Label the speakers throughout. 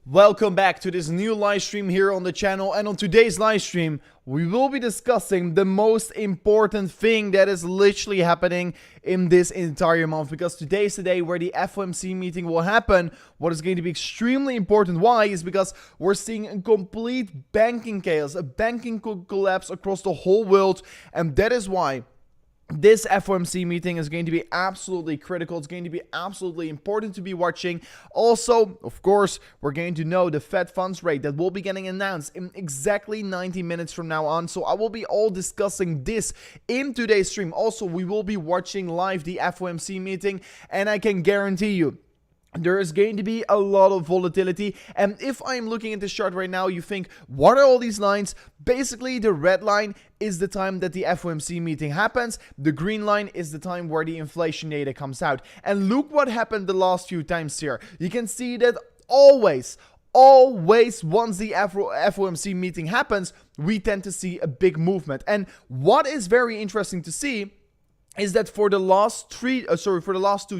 Speaker 1: Welcome back to this new live stream here on the channel, and on today's live stream we will be discussing the most important thing that is literally happening in this entire month, because today is the day where the FOMC meeting will happen. What is going to be extremely important, why, is because we're seeing a complete banking chaos, a banking collapse across the whole world, and that is why this FOMC meeting is going to be absolutely critical. It's going to be absolutely important to be watching. Also, of course, we're going to know the Fed funds rate that will be getting announced in exactly 90 minutes from now on. So I will be all discussing this in today's stream. Also, we will be watching live the FOMC meeting, and I can guarantee you there is going to be a lot of volatility. And if I'm looking at this chart right now, you think, what are all these lines? Basically, the red line is the time that the FOMC meeting happens. The green line is the time where the inflation data comes out. And look what happened the last few times here. You can see that always once the FOMC meeting happens, we tend to see a big movement. And what is very interesting to see is that for the last two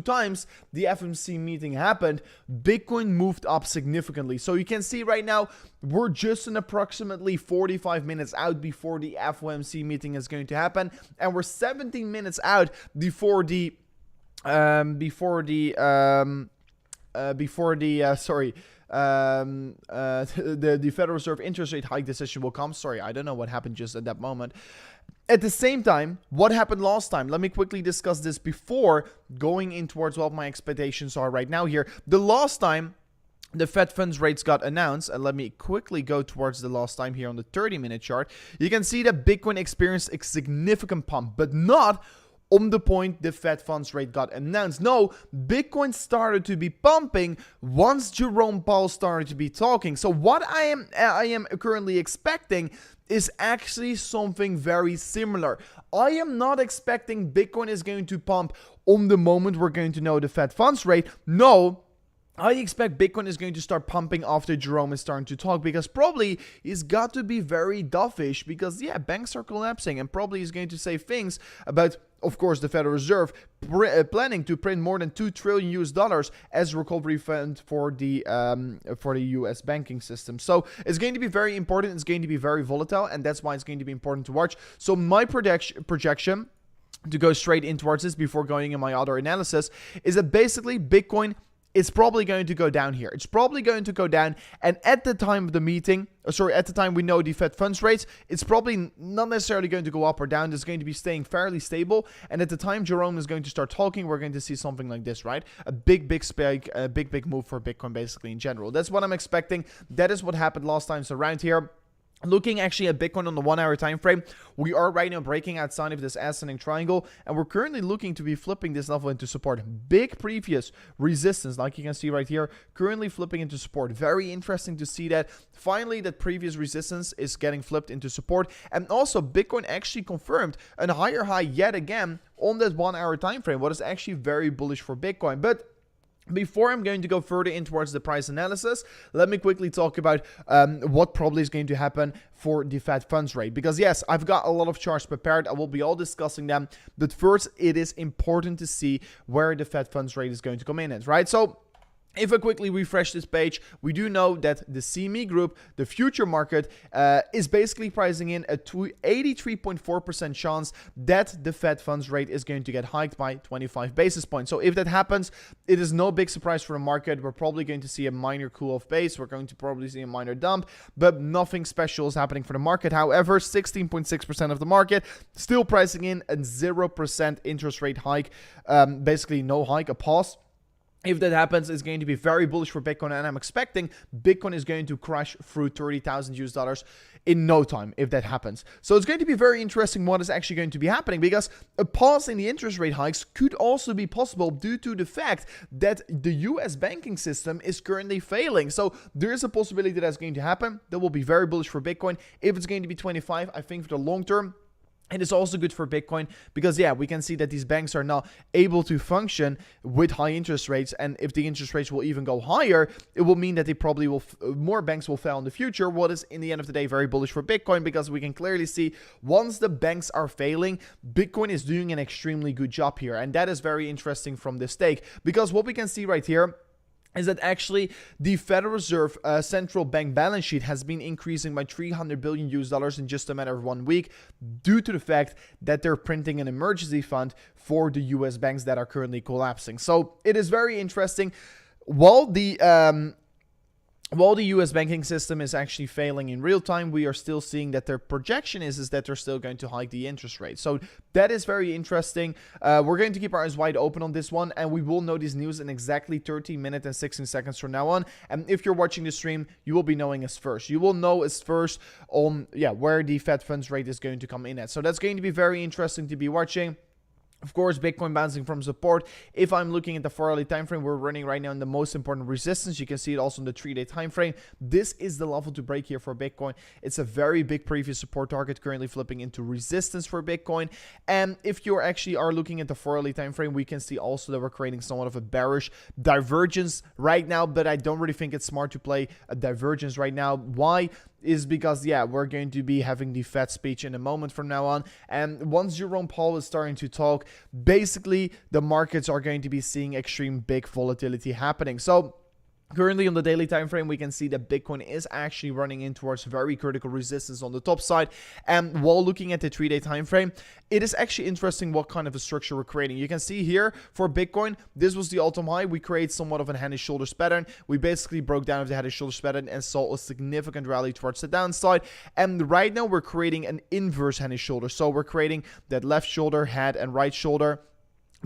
Speaker 1: times the FOMC meeting happened, Bitcoin moved up significantly. So you can see right now we're just in approximately 45 minutes out before the FOMC meeting is going to happen, and we're 17 minutes out before the the Federal Reserve interest rate hike decision will come. Sorry, I don't know what happened just at that moment. At the same time, what happened last time? Let me quickly discuss this before going in towards what my expectations are right now here. The last time the Fed funds rates got announced, and let me quickly go towards the last time here on the 30-minute chart, you can see that Bitcoin experienced a significant pump, but not on the point the Fed funds rate got announced. No, Bitcoin started to be pumping once Jerome Powell started to be talking. So what I am currently expecting is actually something very similar. I am not expecting Bitcoin is going to pump on the moment we're going to know the Fed funds rate. No, I expect Bitcoin is going to start pumping after Jerome is starting to talk, because probably he's got to be very dovish, because yeah, banks are collapsing, and probably he's going to say things about, of course, the Federal Reserve planning to print more than $2 trillion as a recovery fund for the US banking system. So it's going to be very important. It's going to be very volatile, and that's why it's going to be important to watch. So my projection, to go straight in towards this before going in my other analysis, is that basically Bitcoin is probably going to go down here. It's probably going to go down, and at the time of the meeting, at the time we know the Fed funds rates, it's probably not necessarily going to go up or down. It's going to be staying fairly stable, and at the time Jerome is going to start talking, we're going to see something like this, right? A big spike, a big move for Bitcoin basically in general. That's what I'm expecting. That is what happened last time around here. Looking actually at Bitcoin on the 1 hour time frame, we are right now breaking outside of this ascending triangle, and we're currently looking to be flipping this level into support. Big previous resistance, like you can see right here, currently flipping into support. Very interesting to see that finally that previous resistance is getting flipped into support. And also Bitcoin actually confirmed a higher high yet again on that 1 hour time frame, what is actually very bullish for Bitcoin. But before I'm going to go further in towards the price analysis, let me quickly talk about what probably is going to happen for the Fed funds rate. Because yes, I've got a lot of charts prepared. I will be all discussing them. But first, it is important to see where the Fed funds rate is going to come in at, right? So if I quickly refresh this page, we do know that the CME group, the future market, is basically pricing in a 83.4% chance that the Fed funds rate is going to get hiked by 25 basis points. So if that happens, it is no big surprise for the market. We're probably going to see a minor cool-off pace. We're going to probably see a minor dump, but nothing special is happening for the market. However, 16.6% of the market still pricing in a 0% interest rate hike, basically no hike, a pause. If that happens, it's going to be very bullish for Bitcoin, and I'm expecting Bitcoin is going to crash through $30,000 in no time if that happens. So it's going to be very interesting what is actually going to be happening, because a pause in the interest rate hikes could also be possible due to the fact that the US banking system is currently failing. So there is a possibility that that's going to happen. That will be very bullish for Bitcoin. If it's going to be 25, I think for the long term, it is also good for Bitcoin, because yeah, we can see that these banks are now able to function with high interest rates, and if the interest rates will even go higher, it will mean that they probably will more banks will fail in the future, what is in the end of the day very bullish for Bitcoin, because we can clearly see once the banks are failing, Bitcoin is doing an extremely good job here, and that is very interesting from this take, because what we can see right here is that actually the Federal Reserve central bank balance sheet has been increasing by 300 billion US dollars in just a matter of 1 week due to the fact that they're printing an emergency fund for the US banks that are currently collapsing. So it is very interesting. While the US banking system is actually failing in real time, we are still seeing that their projection is that they're still going to hike the interest rate. So that is very interesting. We're going to keep our eyes wide open on this one, and we will know this news in exactly 13 minutes and 16 seconds from now on. And if you're watching the stream, you will be knowing us first. You will know us first on where the Fed funds rate is going to come in at. So that's going to be very interesting to be watching. Of course, Bitcoin bouncing from support. If I'm looking at the 4-hourly time frame, we're running right now in the most important resistance. You can see it also in the 3-day time frame. This is the level to break here for Bitcoin. It's a very big previous support target, currently flipping into resistance for Bitcoin. And if you actually are looking at the 4-hourly time frame, we can see also that we're creating somewhat of a bearish divergence right now, but I don't really think it's smart to play a divergence right now. Why? Is because, we're going to be having the Fed speech in a moment from now on. And once Jerome Powell is starting to talk, basically the markets are going to be seeing extreme big volatility happening. So currently on the daily time frame, we can see that Bitcoin is actually running in towards very critical resistance on the top side. And while looking at the 3-day time frame, it is actually interesting what kind of a structure we're creating. You can see here for Bitcoin, this was the all-time high. We create somewhat of a head and shoulders pattern. We basically broke down the head and shoulders pattern and saw a significant rally towards the downside. And right now we're creating an inverse head and shoulder. So we're creating that left shoulder, head, and right shoulder.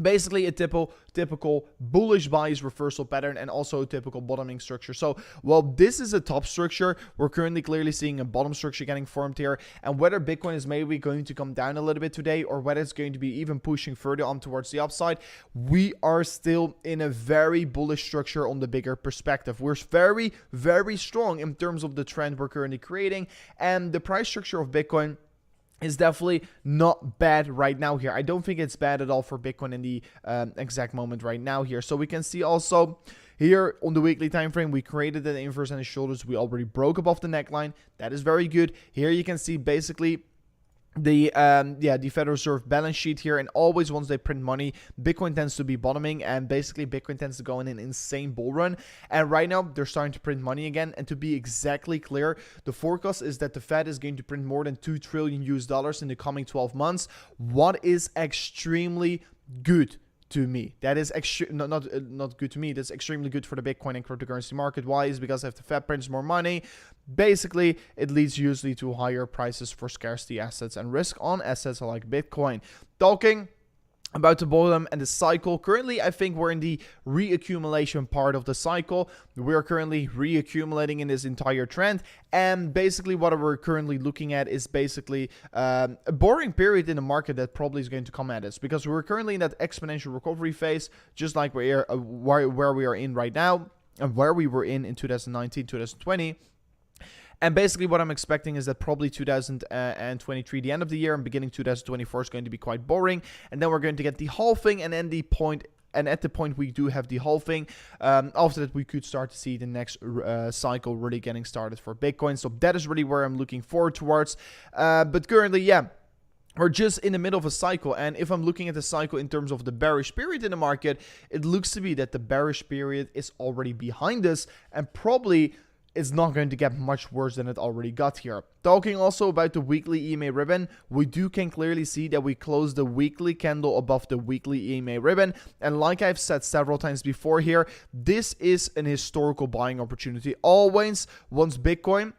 Speaker 1: Basically a typical bullish bias reversal pattern, and also a typical bottoming structure. So while this is a top structure, we're currently clearly seeing a bottom structure getting formed here. And whether Bitcoin is maybe going to come down a little bit today, or whether it's going to be even pushing further on towards the upside, we are still in a very bullish structure on the bigger perspective. We're very, very strong in terms of the trend we're currently creating, and the price structure of Bitcoin is definitely not bad right now here. I don't think it's bad at all for Bitcoin in the exact moment right now here. So we can see also here on the weekly time frame, we created an inverse and the shoulders. We already broke above the neckline. That is very good. Here you can see basically the Federal Reserve balance sheet here, and always once they print money, Bitcoin tends to be bottoming, and basically Bitcoin tends to go in an insane bull run. And right now they're starting to print money again. And to be exactly clear, the forecast is that the Fed is going to print more than 2 trillion US dollars in the coming 12 months, what is extremely good to me. That is not good to me. That's extremely good for the Bitcoin and cryptocurrency market. Why? Is because if the Fed prints more money, basically it leads usually to higher prices for scarcity assets and risk on assets like Bitcoin. Talking about the bottom and the cycle, currently I think we're in the reaccumulation part of the cycle. We're currently reaccumulating in this entire trend, and basically what we're currently looking at is basically a boring period in the market that probably is going to come at us, because we're currently in that exponential recovery phase, just like where we are in right now, and where we were in 2019, 2020. And basically what I'm expecting is that probably 2023, the end of the year, and beginning 2024 is going to be quite boring. And then we're going to get the halving, and then the point, and at the point we do have the halving, after that we could start to see the next cycle really getting started for Bitcoin. So that is really where I'm looking forward towards. But currently, we're just in the middle of a cycle, and if I'm looking at the cycle in terms of the bearish period in the market, it looks to be that the bearish period is already behind us, and probably it's not going to get much worse than it already got here. Talking also about the weekly EMA ribbon, we can clearly see that we closed the weekly candle above the weekly EMA ribbon. And like I've said several times before here, this is an historical buying opportunity. Always, once Bitcoin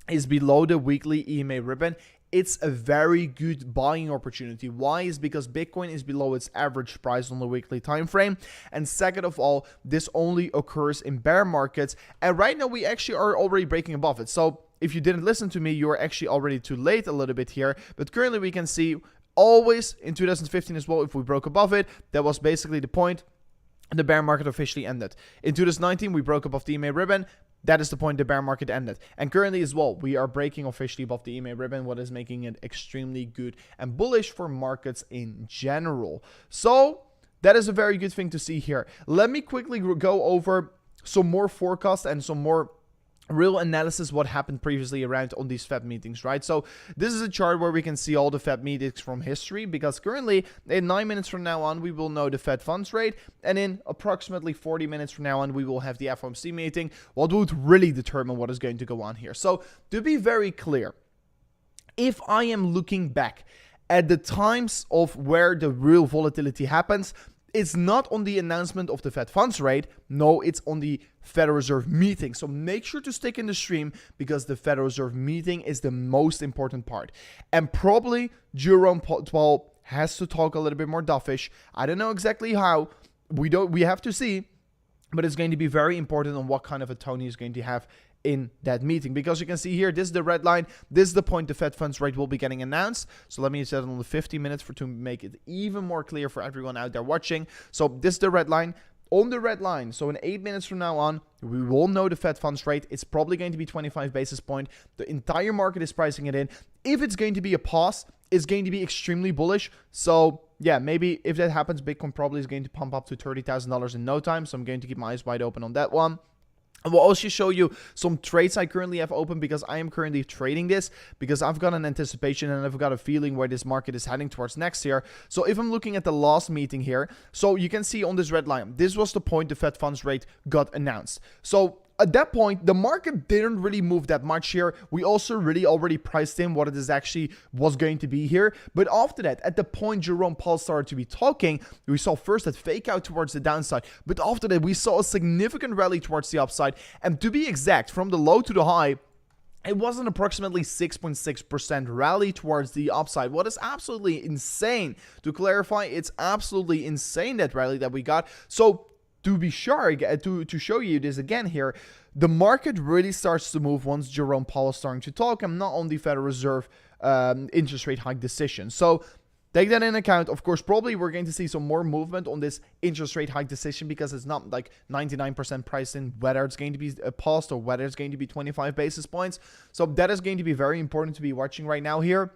Speaker 1: is below the weekly EMA ribbon, it's a very good buying opportunity. Why? Is because Bitcoin is below its average price on the weekly time frame. And second of all, this only occurs in bear markets. And right now we actually are already breaking above it. So if you didn't listen to me, you're actually already too late a little bit here. But currently we can see always in 2015 as well, if we broke above it, that was basically the point. The bear market officially ended. In 2019, we broke above the EMA ribbon. That is the point the bear market ended. And currently as well, we are breaking officially above the EMA ribbon, what is making it extremely good and bullish for markets in general. So that is a very good thing to see here. Let me quickly go over some more forecasts and some more real analysis what happened previously around on these Fed meetings, right? So this is a chart where we can see all the Fed meetings from history, because currently in 9 minutes from now on we will know the Fed funds rate, and in approximately 40 minutes from now on we will have the FOMC meeting, what would really determine what is going to go on here. So to be very clear, if I am looking back at the times of where the real volatility happens, it's not on the announcement of the Fed funds rate. No, it's on the Federal Reserve meeting. So make sure to stick in the stream, because the Federal Reserve meeting is the most important part. And probably Jerome Powell has to talk a little bit more dovish. I don't know exactly how. We have to see. But it's going to be very important on what kind of a tone he's going to have in that meeting, because you can see here, this is the red line, this is the point the Fed funds rate will be getting announced. So let me set it on the 50 minutes to make it even more clear for everyone out there watching. So this is the red line. On the red line, so in 8 minutes from now on, we will know the Fed funds rate. It's probably going to be 25 basis point. The entire market is pricing it in. If it's going to be a pause, it's going to be extremely bullish. So yeah, maybe if that happens, Bitcoin probably is going to pump up to $30,000 in no time. So I'm going to keep my eyes wide open on that one. I will also show you some trades I currently have open, because I am currently trading this, because I've got an anticipation and I've got a feeling where this market is heading towards next year. So if I'm looking at the last meeting here, so you can see on this red line, this was the point the Fed funds rate got announced. So at that point, the market didn't really move that much here. We also really already priced in what it is actually was going to be here. But after that, at the point Jerome Powell started to be talking, we saw first that fake out towards the downside. But after that, we saw a significant rally towards the upside. And to be exact, from the low to the high, it was an approximately 6.6% rally towards the upside. What is absolutely insane. To clarify, it's absolutely insane, that rally that we got. So to be sure, to show you this again here, the market really starts to move once Jerome Powell is starting to talk, and not on the Federal Reserve interest rate hike decision. So take that in account. Of course, probably we're going to see some more movement on this interest rate hike decision, because it's not like 99% priced in whether it's going to be a pause or whether it's going to be 25 basis points. So that is going to be very important to be watching right now here.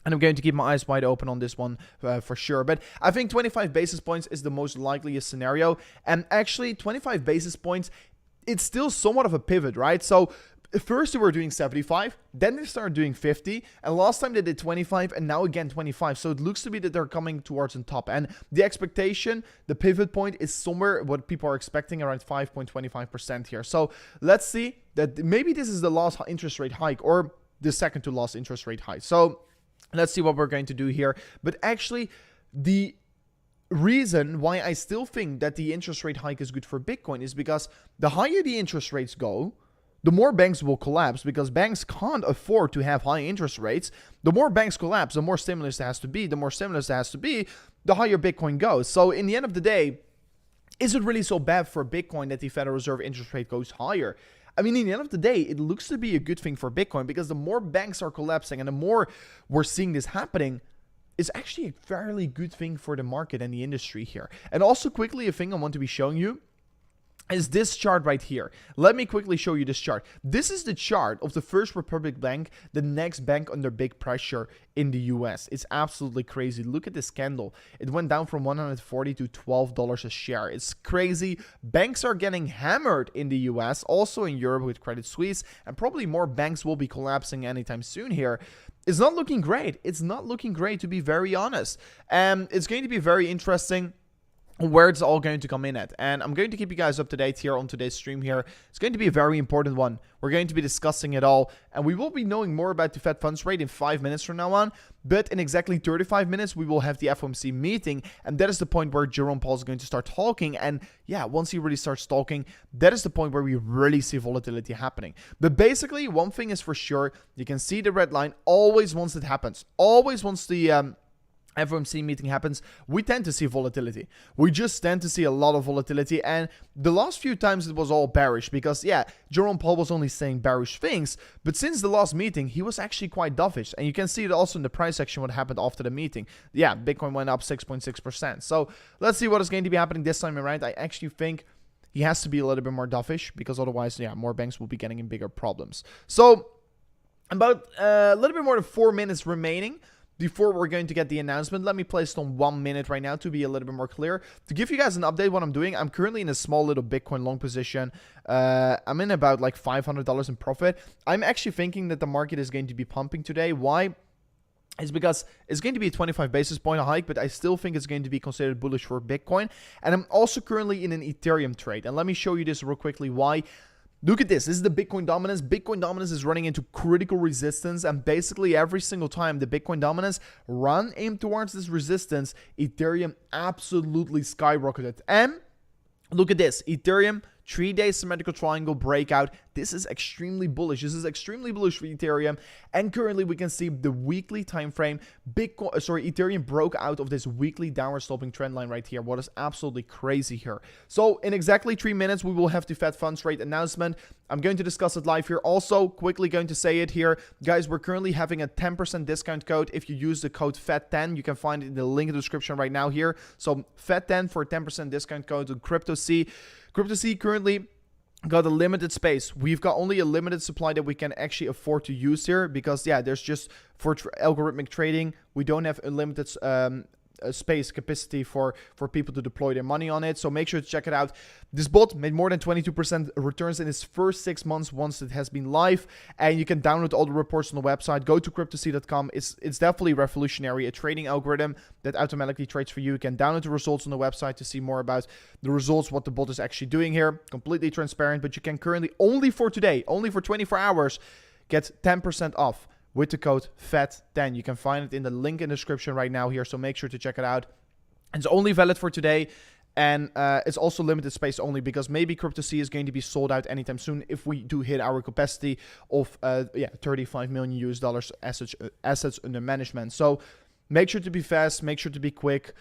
Speaker 1: And I'm going to keep my eyes wide open on this one for sure. But I think 25 basis points is the most likeliest scenario. And actually, 25 basis points, it's still somewhat of a pivot, right? So first they were doing 75, then they started doing 50, and last time they did 25, and now again 25. So it looks to be that they're coming towards the top. And the expectation, the pivot point, is somewhere what people are expecting, around 5.25% here. So let's see that maybe this is the last interest rate hike, or the second to last interest rate hike. So let's see what we're going to do here. But actually, the reason why I still think that the interest rate hike is good for Bitcoin is because the higher the interest rates go, the more banks will collapse, because banks can't afford to have high interest rates. The more banks collapse, the more stimulus there has to be. The more stimulus there has to be, the higher Bitcoin goes. So in the end of the day, is it really so bad for Bitcoin that the Federal Reserve interest rate goes higher? I mean, in the end of the day, it looks to be a good thing for Bitcoin, because the more banks are collapsing and the more we're seeing this happening, it's actually a fairly good thing for the market and the industry here. And also quickly, a thing I want to be showing you is this chart right here. Let me quickly show you this chart. This is the chart of the First Republic Bank, the next bank under big pressure in the US. It's absolutely crazy. Look at this candle. It went down from $140 to $12 a share. It's crazy. Banks are getting hammered in the US, also in Europe with Credit Suisse, and probably more banks will be collapsing anytime soon here. It's not looking great. It's not looking great, to be very honest. It's going to be very interesting where it's all going to come in at. And I'm going to keep you guys up to date here on today's stream here. It's going to be a very important one. We're going to be discussing it all, and we will be knowing more about the Fed funds rate in 5 minutes from now on. But in exactly 35 minutes, we will have the FOMC meeting, and that is the point where Jerome Powell is going to start talking. And yeah, once he really starts talking, that is the point where we really see volatility happening. But basically, one thing is for sure, you can see the red line always once it happens. Always once the FOMC meeting happens, we tend to see volatility. We just tend to see a lot of volatility, and the last few times it was all bearish, because yeah, Jerome Powell was only saying bearish things, but since the last meeting, he was actually quite dovish, and you can see it also in the price section what happened after the meeting. Yeah, Bitcoin went up 6.6%. So let's see what is going to be happening this time around. I actually think he has to be a little bit more dovish, because otherwise, yeah, more banks will be getting in bigger problems. So about a little bit more than 4 minutes remaining before we're going to get the announcement. Let me place it on 1 minute right now to be a little bit more clear. To give you guys an update what I'm doing, I'm currently in a small little Bitcoin long position. I'm in about like $500 in profit. I'm actually thinking that the market is going to be pumping today. Why? It's because it's going to be a 25 basis point hike, but I still think it's going to be considered bullish for Bitcoin. And I'm also currently in an Ethereum trade. And let me show you this real quickly why. Look at this. This is the Bitcoin dominance. Bitcoin dominance is running into critical resistance. And basically every single time the Bitcoin dominance run aim towards this resistance, Ethereum absolutely skyrocketed. And look at this. Ethereum 3-day symmetrical triangle breakout. This is extremely bullish. This is extremely bullish for Ethereum. And currently we can see the weekly time frame. Ethereum broke out of this weekly downward sloping trend line right here. What is absolutely crazy here. So in exactly 3 minutes, we will have the Fed funds rate announcement. I'm going to discuss it live here. Also, quickly going to say it here. Guys, we're currently having a 10% discount code. If you use the code FED10, you can find it in the link in the description right now here. So FED10 for a 10% discount code on CryptoC. CryptoC currently got a limited space. We've got only a limited supply that we can actually afford to use here because, yeah, there's just for algorithmic trading, we don't have unlimited space capacity for people to deploy their money on it. So make sure to check it out. This bot made more than 22% returns in its first 6 months once it has been live, and you can download all the reports on the website. Go to cryptoc.com. It's definitely revolutionary, a trading algorithm that automatically trades for you. You can download the results on the website to see more about the results, what the bot is actually doing here. Completely transparent, but you can currently only for today, only for 24 hours, get 10% off with the code FED10. You can find it in the link in the description right now here, so make sure to check it out. It's only valid for today, and it's also limited space only because maybe CryptoC is going to be sold out anytime soon if we do hit our capacity of 35 million US dollars assets under management. So make sure to be fast, make sure to be quick.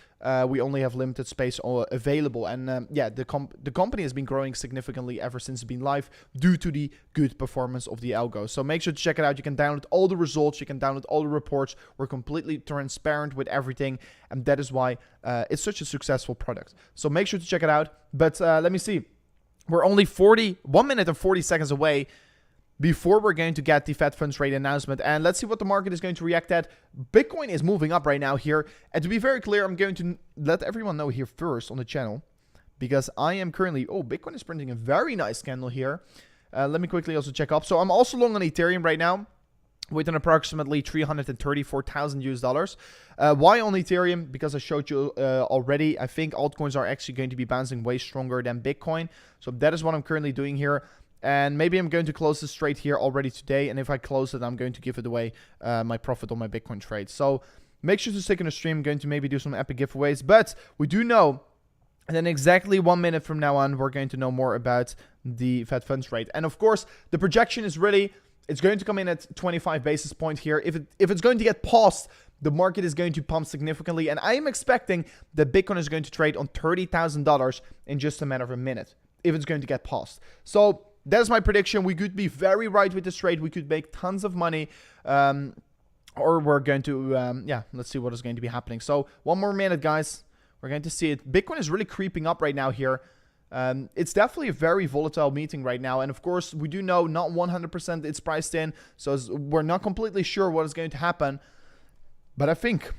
Speaker 1: We only have limited space available. And the company has been growing significantly ever since it's been live due to the good performance of the algo. So make sure to check it out. You can download all the results. You can download all the reports. We're completely transparent with everything. And that is why it's such a successful product. So make sure to check it out. But let me see. We're only 1 minute and 40 seconds away before we're going to get the Fed funds rate announcement. And let's see what the market is going to react at. Bitcoin is moving up right now here. And to be very clear, I'm going to let everyone know here first on the channel, because I am currently, Bitcoin is printing a very nice candle here. Let me quickly also check up. So I'm also long on Ethereum right now with an approximately 334,000 US dollars. Why on Ethereum? Because I showed you already, I think altcoins are actually going to be bouncing way stronger than Bitcoin. So that is what I'm currently doing here. And maybe I'm going to close this trade here already today. And if I close it, I'm going to give it away, my profit on my Bitcoin trade. So make sure to stick in the stream. I'm going to maybe do some epic giveaways. But we do know, and then exactly 1 minute from now on, we're going to know more about the Fed funds rate. And of course, the projection is really, it's going to come in at 25 basis points here. If it's going to get paused, the market is going to pump significantly. And I am expecting that Bitcoin is going to trade on $30,000 in just a matter of a minute if it's going to get paused. So that's my prediction. We could be very right with this trade. We could make tons of money, or we're going to, let's see what is going to be happening. So 1 more minute, guys. We're going to see it. Bitcoin is really creeping up right now here. It's definitely a very volatile meeting right now. And of course, we do know not 100% it's priced in. So we're not completely sure what is going to happen. But I think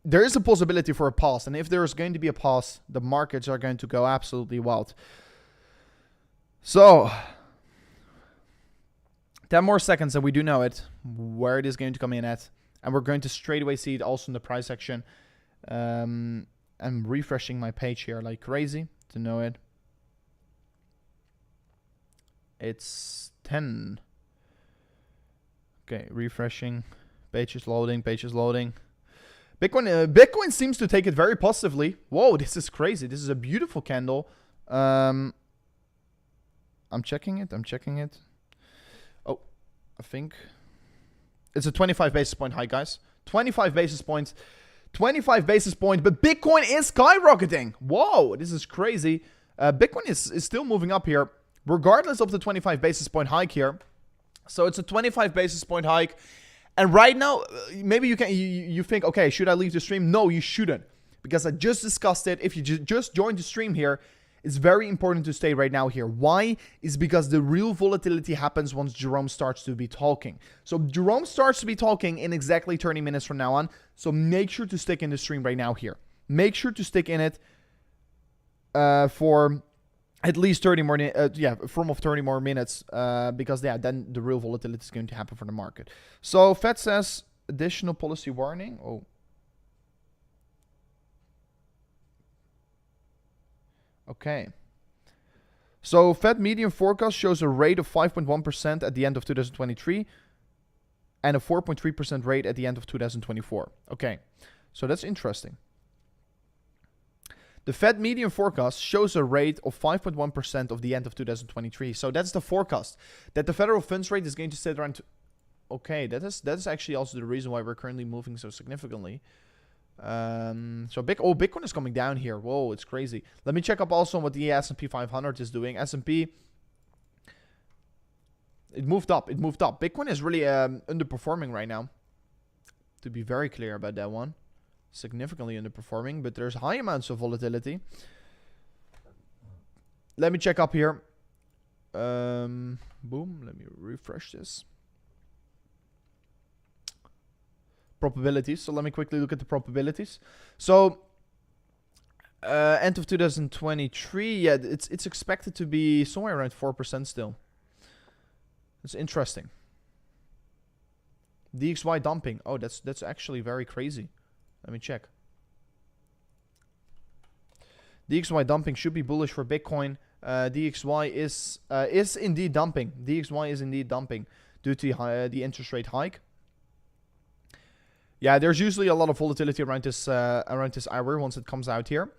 Speaker 1: there is a possibility for a pause. And if there is going to be a pause, the markets are going to go absolutely wild. So 10 more seconds and we do know it, where it is going to come in at. And we're going to straight away see it also in the price section. I'm refreshing my page here like crazy to know it. It's 10. Okay, refreshing. Page is loading, page is loading. Bitcoin seems to take it very positively. Whoa, this is crazy. This is a beautiful candle. I'm checking it. Oh, I think it's a 25 basis point high, guys. 25 basis points. 25 basis points, but Bitcoin is skyrocketing. Whoa, this is crazy. Bitcoin is still moving up here, regardless of the 25 basis point hike here. So it's a 25 basis point hike. And right now, maybe you think, okay, should I leave the stream? No, you shouldn't. Because I just discussed it. If you just joined the stream here, It's very important to stay right now here. Why? Is because the real volatility happens once Jerome starts to be talking. So Jerome starts to be talking in exactly 30 minutes from now on. So make sure to stick in the stream right now here. Make sure to stick in it for at least 30 more, from 30 more minutes, because then the real volatility is going to happen for the market. So Fed says additional policy warning. Oh. Okay. So Fed median forecast shows a rate of 5.1% at the end of 2023 and a 4.3% rate at the end of 2024. Okay. So that's interesting. The Fed median forecast shows a rate of 5.1% of the end of 2023. So that's the forecast, that the federal funds rate is going to sit around. Okay, that is actually also the reason why we're currently moving so significantly. Bitcoin is coming down here. Whoa, it's crazy. Let me check up also what the S&P 500 is doing. S&P, it moved up. Bitcoin is really underperforming right now, to be very clear about that one. Significantly underperforming, but there's high amounts of volatility. Let me check up here. Boom, let me refresh this. Probabilities. So let me quickly look at the probabilities. So end of 2023, yeah, it's expected to be somewhere around 4% still. It's interesting. DXY dumping. Oh, that's actually very crazy. Let me check. DXY dumping should be bullish for Bitcoin. DXY is indeed dumping. DXY is indeed dumping due to the interest rate hike. Yeah, there's usually a lot of volatility around this hour once it comes out here.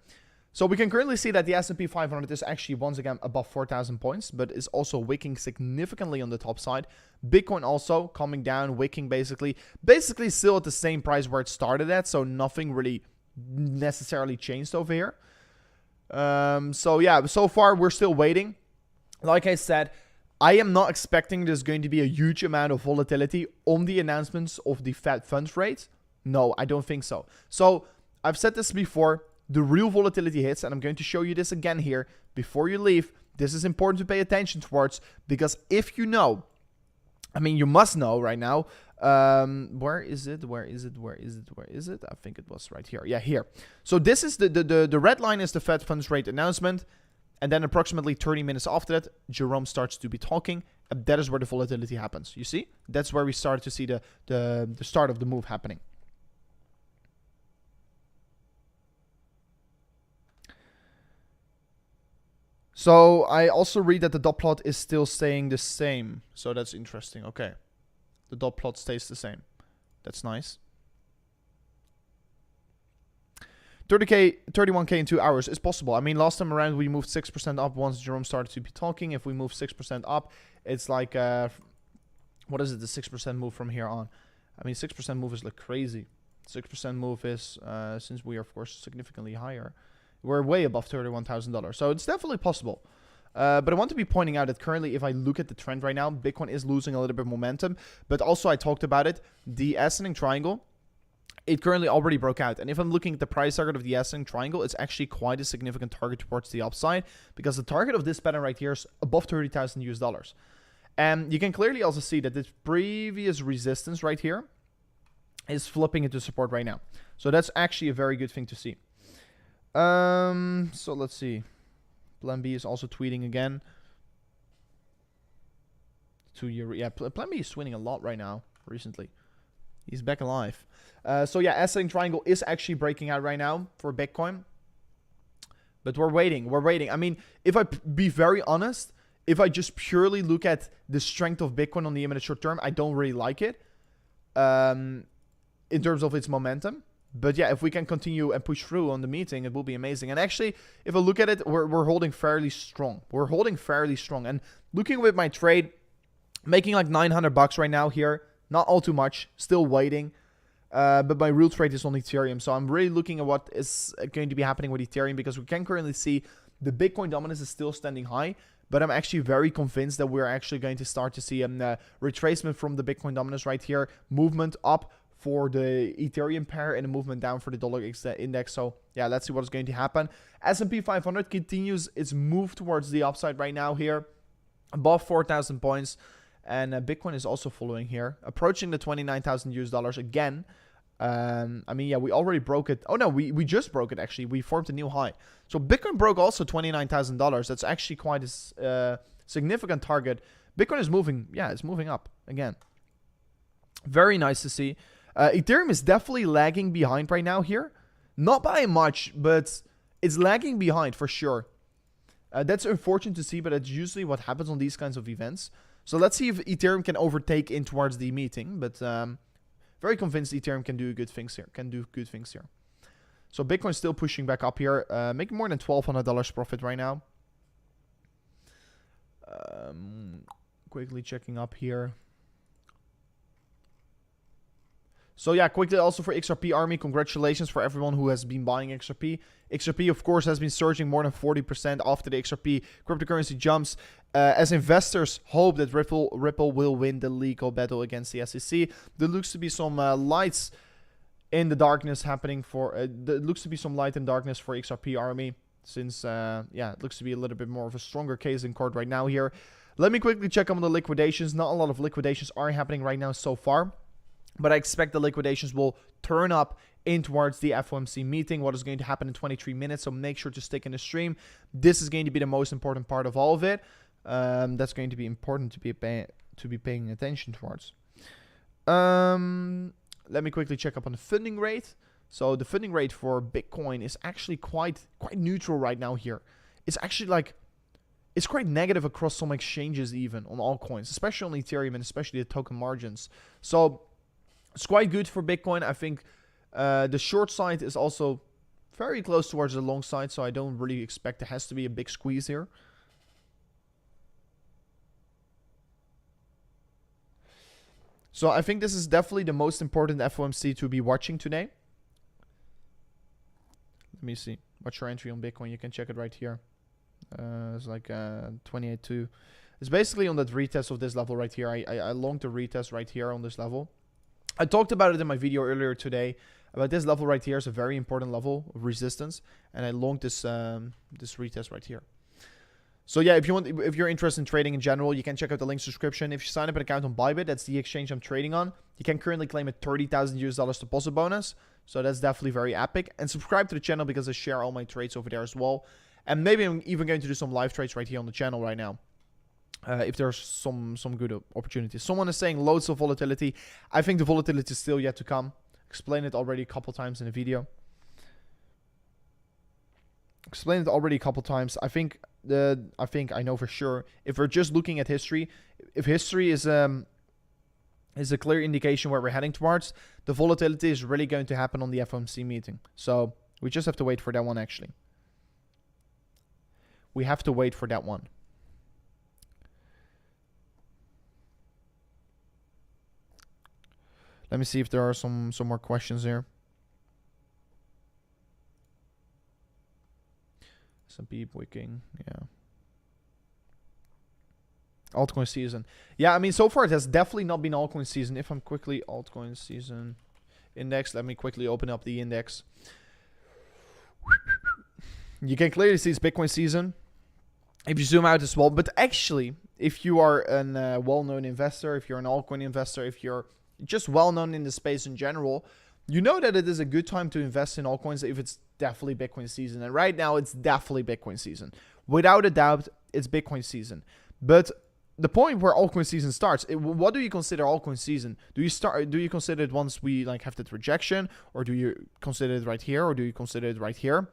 Speaker 1: So we can currently see that the S&P 500 is actually once again above 4,000 points, but is also wicking significantly on the top side. Bitcoin also coming down, wicking basically still at the same price where it started at. So nothing really necessarily changed over here. So yeah, so far we're still waiting. Like I said, I am not expecting there's going to be a huge amount of volatility on the announcements of the Fed funds rate. No, I don't think so. So I've said this before, the real volatility hits, and I'm going to show you this again here before you leave. This is important to pay attention towards, because if you know, I mean, you must know right now, where is it? I think it was right here. Yeah, here. So this is the red line is the Fed funds rate announcement. And then approximately 30 minutes after that, Jerome starts to be talking. And that is where the volatility happens. You see? That's where we start to see the start of the move happening. So I also read that the dot plot is still staying the same. So that's interesting. Okay. The dot plot stays the same. That's nice. 30K, 31K in 2 hours is possible. I mean, last time around, we moved 6% up once Jerome started to be talking. If we move 6% up, it's like, what is it, the 6% move from here on? I mean, 6% move is like crazy. 6% move is, since we are, of course, significantly higher, we're way above $31,000. So it's definitely possible. But I want to be pointing out that currently, if I look at the trend right now, Bitcoin is losing a little bit of momentum. But also, I talked about it, the ascending triangle, it currently already broke out. And if I'm looking at the price target of the ascending triangle, it's actually quite a significant target towards the upside, because the target of this pattern right here is above $30,000. And you can clearly also see that this previous resistance right here is flipping into support right now. So that's actually a very good thing to see. So let's see. Plan B is also tweeting again. 2 year, yeah, Plan B is winning a lot right now, recently. He's back alive. So yeah, ascending triangle is actually breaking out right now for Bitcoin. But we're waiting. I mean, if I be very honest, if I just purely look at the strength of Bitcoin on the immediate short term, I don't really like it. In terms of its momentum. But yeah, if we can continue and push through on the meeting, it will be amazing. And actually, if I look at it, we're holding fairly strong. And looking with my trade, making like $900 right now here. Not all too much. Still waiting. But my real trade is on Ethereum. So I'm really looking at what is going to be happening with Ethereum, because we can currently see the Bitcoin dominance is still standing high. But I'm actually very convinced that we're actually going to start to see a retracement from the Bitcoin dominance right here. Movement up for the Ethereum pair and a movement down for the dollar index. So yeah, let's see what's going to happen. S&P 500 continues its move towards the upside right now here, above 4,000 points. And Bitcoin is also following here, approaching the $29,000 again. I mean, yeah, we already broke it. Oh no, we just broke it actually. We formed a new high. So Bitcoin broke also $29,000. That's actually quite a significant target. Bitcoin is moving, yeah, it's moving up again. Very nice to see. Ethereum is definitely lagging behind right now here. Not by much, but it's lagging behind for sure. That's unfortunate to see, but that's usually what happens on these kinds of events. So let's see if Ethereum can overtake in towards the meeting. But very convinced Ethereum can do good things here. So Bitcoin's still pushing back up here, making more than $1,200 profit right now. Quickly checking up here. So yeah, quickly also for XRP Army, congratulations for everyone who has been buying XRP. XRP, of course, has been surging more than 40% after the XRP cryptocurrency jumps. As investors hope that Ripple will win the legal battle against the SEC. There looks to be some lights in the darkness happening for... there looks to be some light in darkness for XRP Army. Since, yeah, it looks to be a little bit more of a stronger case in court right now here. Let me quickly check on the liquidations. Not a lot of liquidations are happening right now so far. But I expect the liquidations will turn up in towards the FOMC meeting, what is going to happen in 23 minutes. So make sure to stick in the stream. This is going to be the most important part of all of it. That's going to be important to be paying attention towards. Let me quickly check up on the funding rate. So the funding rate for Bitcoin is actually quite neutral right now here. It's actually like, it's quite negative across some exchanges even on altcoins, especially on Ethereum and especially the token margins. So it's quite good for Bitcoin. I think the short side is also very close towards the long side, so I don't really expect there has to be a big squeeze here. So I think this is definitely the most important FOMC to be watching today. Let me see. What's your entry on Bitcoin? You can check it right here. It's like 28.2. It's basically on that retest of this level right here. I longed the retest right here on this level. I talked about it in my video earlier today about this level right here is a very important level of resistance, and I longed this this retest right here. So yeah, if you're interested in trading in general, you can check out the link description. If you sign up an account on Bybit, that's the exchange I'm trading on, you can currently claim a $30,000 deposit bonus. So that's definitely very epic. And subscribe to the channel because I share all my trades over there as well. And maybe I'm even going to do some live trades right here on the channel right now. If there's some good opportunities. Someone is saying loads of volatility. I think the volatility is still yet to come. Explained it already a couple times in the video. Explained it already a couple times. I think I know for sure. If we're just looking at history, if history is a clear indication where we're heading towards, the volatility is really going to happen on the FOMC meeting. So we just have to wait for that one actually. We have to wait for that one. Let me see if there are some more questions here. S&P wicking, yeah. Altcoin season. Yeah, I mean, so far it has definitely not been altcoin season. If I'm quickly altcoin season index, let me quickly open up the index. You can clearly see it's Bitcoin season. If you zoom out as well. But actually, if you are a well-known investor, if you're an altcoin investor, if you're just well-known in the space in general, you know that it is a good time to invest in altcoins if it's definitely Bitcoin season. And right now, it's definitely Bitcoin season. Without a doubt, it's Bitcoin season. But the point where altcoin season starts, what do you consider altcoin season? Do you consider it once we like have that rejection, or do you consider it right here, or do you consider it right here?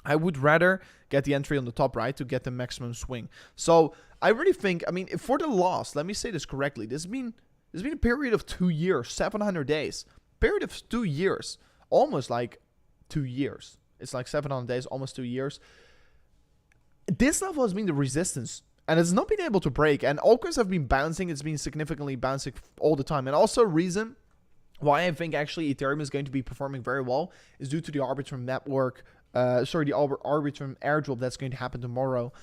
Speaker 1: I would rather get the entry on the top right to get the maximum swing. So I really think, I mean, for the loss, let me say this correctly. There's been a period of 2 years, 700 days. Period of 2 years. Almost like 2 years. It's like 700 days, almost 2 years. This level has been the resistance. And it's not been able to break. And altcoins have been bouncing. It's been significantly bouncing all the time. And also a reason why I think actually Ethereum is going to be performing very well is due to the Arbitrum network. The Arbitrum airdrop that's going to happen tomorrow.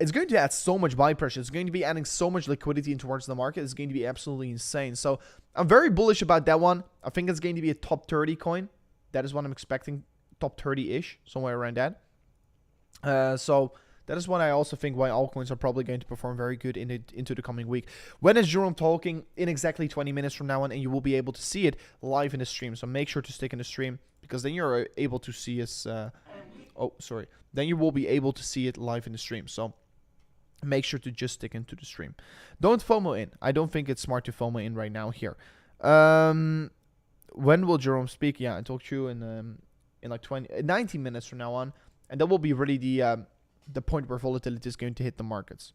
Speaker 1: it's going to add so much buy pressure. It's going to be adding so much liquidity in towards the market. It's going to be absolutely insane. So I'm very bullish about that one. I think it's going to be a top 30 coin. That is what I'm expecting, top 30-ish, somewhere around that. So that is what I also think why altcoins are probably going to perform very good into the coming week. When is Jerome talking? In exactly 20 minutes from now on, and you will be able to see it live in the stream. So make sure to stick in the stream, because then you're able to see us. Then you will be able to see it live in the stream. So make sure to just stick into the stream. Don't FOMO in. I don't think it's smart to FOMO in right now here. When will Jerome speak? Yeah, I talked to you in like 19 minutes from now on, and that will be really the point where volatility is going to hit the markets.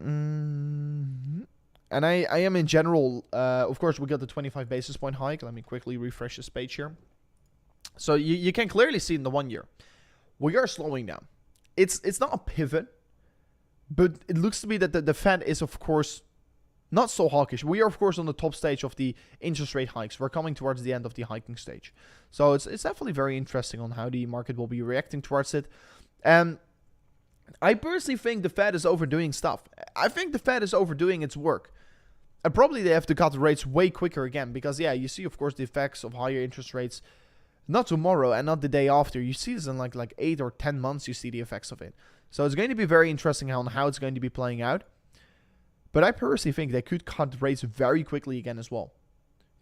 Speaker 1: And I am in general, of course, we got the 25 basis point hike. Let me quickly refresh this page here. So you can clearly see in the 1 year, we are slowing down. It's not a pivot, but it looks to be that the Fed is, of course, not so hawkish. We are, of course, on the top stage of the interest rate hikes. We're coming towards the end of the hiking stage. So it's definitely very interesting on how the market will be reacting towards it. And I personally think the Fed is overdoing stuff. I think the Fed is overdoing its work. And probably they have to cut the rates way quicker again. Because, yeah, you see, of course, the effects of higher interest rates. Not tomorrow and not the day after. You see this in like 8 or 10 months, you see the effects of it. So it's going to be very interesting on how it's going to be playing out. But I personally think they could cut rates very quickly again as well.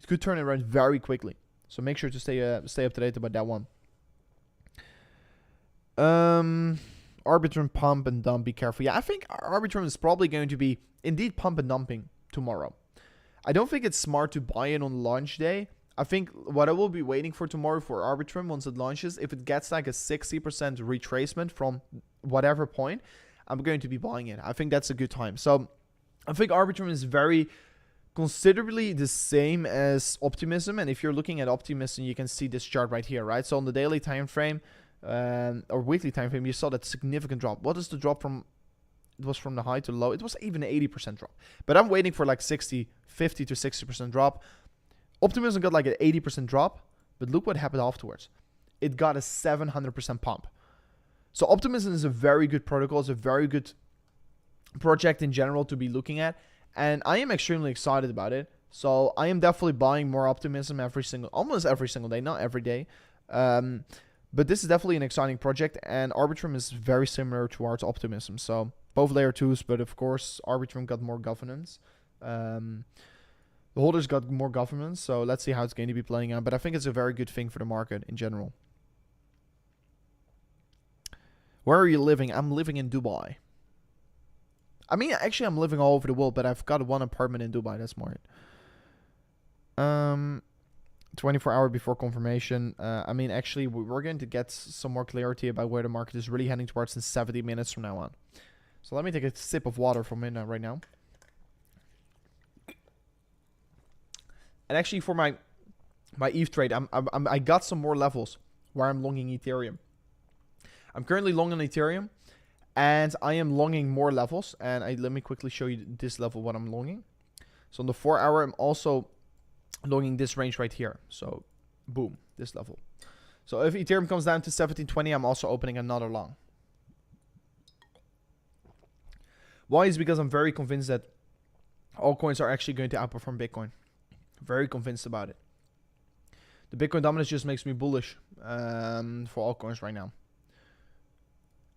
Speaker 1: It could turn around very quickly. So make sure to stay up to date about that one. Arbitrum pump and dump. Be careful. Yeah, I think Arbitrum is probably going to be indeed pump and dumping tomorrow. I don't think it's smart to buy in on launch day. I think what I will be waiting for tomorrow for Arbitrum once it launches, if it gets like a 60% retracement from whatever point, I'm going to be buying it. I think that's a good time. So I think Arbitrum is very considerably the same as Optimism. And if you're looking at Optimism, you can see this chart right here, right? So on the daily time frame or weekly time frame, you saw that significant drop. What is the drop from? It was from the high to low. It was even an 80% drop. But I'm waiting for like 50 to 60% drop. Optimism got like an 80% drop, but look what happened afterwards. It got a 700% pump. So Optimism is a very good protocol. It's a very good project in general to be looking at. And I am extremely excited about it. So I am definitely buying more Optimism almost every single day, not every day. But this is definitely an exciting project. And Arbitrum is very similar towards Optimism. So both layer 2s, but of course Arbitrum got more governance. The holders got more governance, so let's see how it's going to be playing out. But I think it's a very good thing for the market in general. Where are you living? I'm living in Dubai. I mean, actually, I'm living all over the world, but I've got one apartment in Dubai. That's more it. 24 hours before confirmation. I mean, actually, we're going to get some more clarity about where the market is really heading towards in 70 minutes from now on. So let me take a sip of water from it right now. And actually, for my ETH trade, I got some more levels where I'm longing Ethereum. I'm currently long on Ethereum, and I am longing more levels. And let me quickly show you this level, what I'm longing. So on the 4 hour, I'm also longing this range right here. So boom, this level. So if Ethereum comes down to 1720, I'm also opening another long. Why? Is because I'm very convinced that altcoins are actually going to outperform Bitcoin. Very convinced about it. The Bitcoin dominance just makes me bullish for altcoins right now.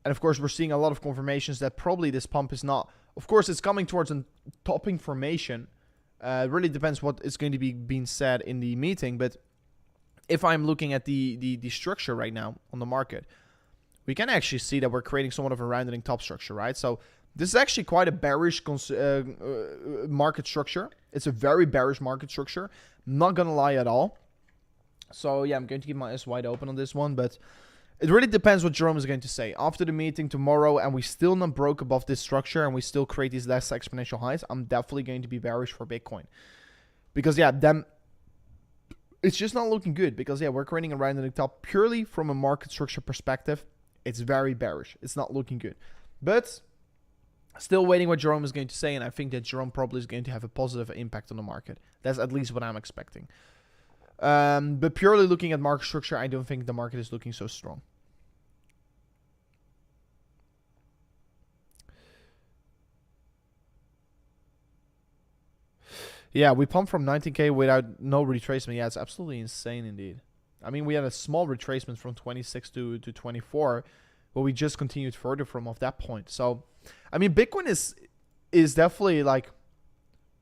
Speaker 1: And of course, we're seeing a lot of confirmations that probably this pump is not. Of course, it's coming towards a topping formation. It really depends what is going to be being said in the meeting. But if I'm looking at the structure right now on the market, we can actually see that we're creating somewhat of a rounding top structure, right? So this is actually quite a bearish market structure. It's a very bearish market structure. I'm not going to lie at all. So yeah, I'm going to keep my eyes wide open on this one. But it really depends what Jerome is going to say. After the meeting tomorrow and we still not broke above this structure and we still create these less exponential highs, I'm definitely going to be bearish for Bitcoin. Because yeah, then it's just not looking good. Because yeah, we're creating a rounding top purely from a market structure perspective. It's very bearish. It's not looking good. But still waiting what Jerome is going to say, and I think that Jerome probably is going to have a positive impact on the market. That's at least what I'm expecting. But purely looking at market structure, I don't think the market is looking so strong. Yeah, we pumped from 19K without no retracement. Yeah, it's absolutely insane indeed. I mean, we had a small retracement from 26 to 24, but we just continued further from off that point. So, I mean, Bitcoin is definitely like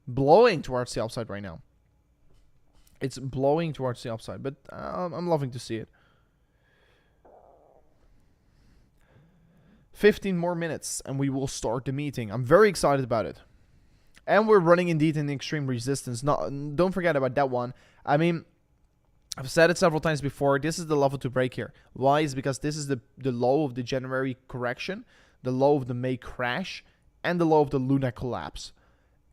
Speaker 1: blowing towards the upside right now. It's blowing towards the upside, but I'm loving to see it. 15 more minutes and we will start the meeting. I'm very excited about it. And we're running indeed in extreme resistance. Don't forget about that one. I mean, I've said it several times before. This is the level to break here. Why? Is because this is the low of the January correction, the low of the May crash, and the low of the Luna collapse.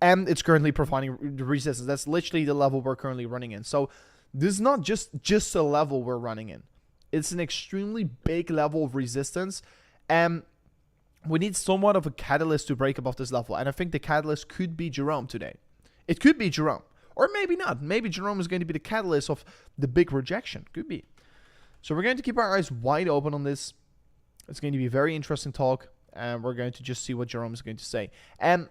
Speaker 1: And it's currently providing the resistance. That's literally the level we're currently running in. So this is not just a level we're running in. It's an extremely big level of resistance. And we need somewhat of a catalyst to break above this level. And I think the catalyst could be Jerome today. It could be Jerome. Or maybe not. Maybe Jerome is going to be the catalyst of the big rejection. Could be. So we're going to keep our eyes wide open on this. It's going to be a very interesting talk. And we're going to just see what Jerome is going to say. And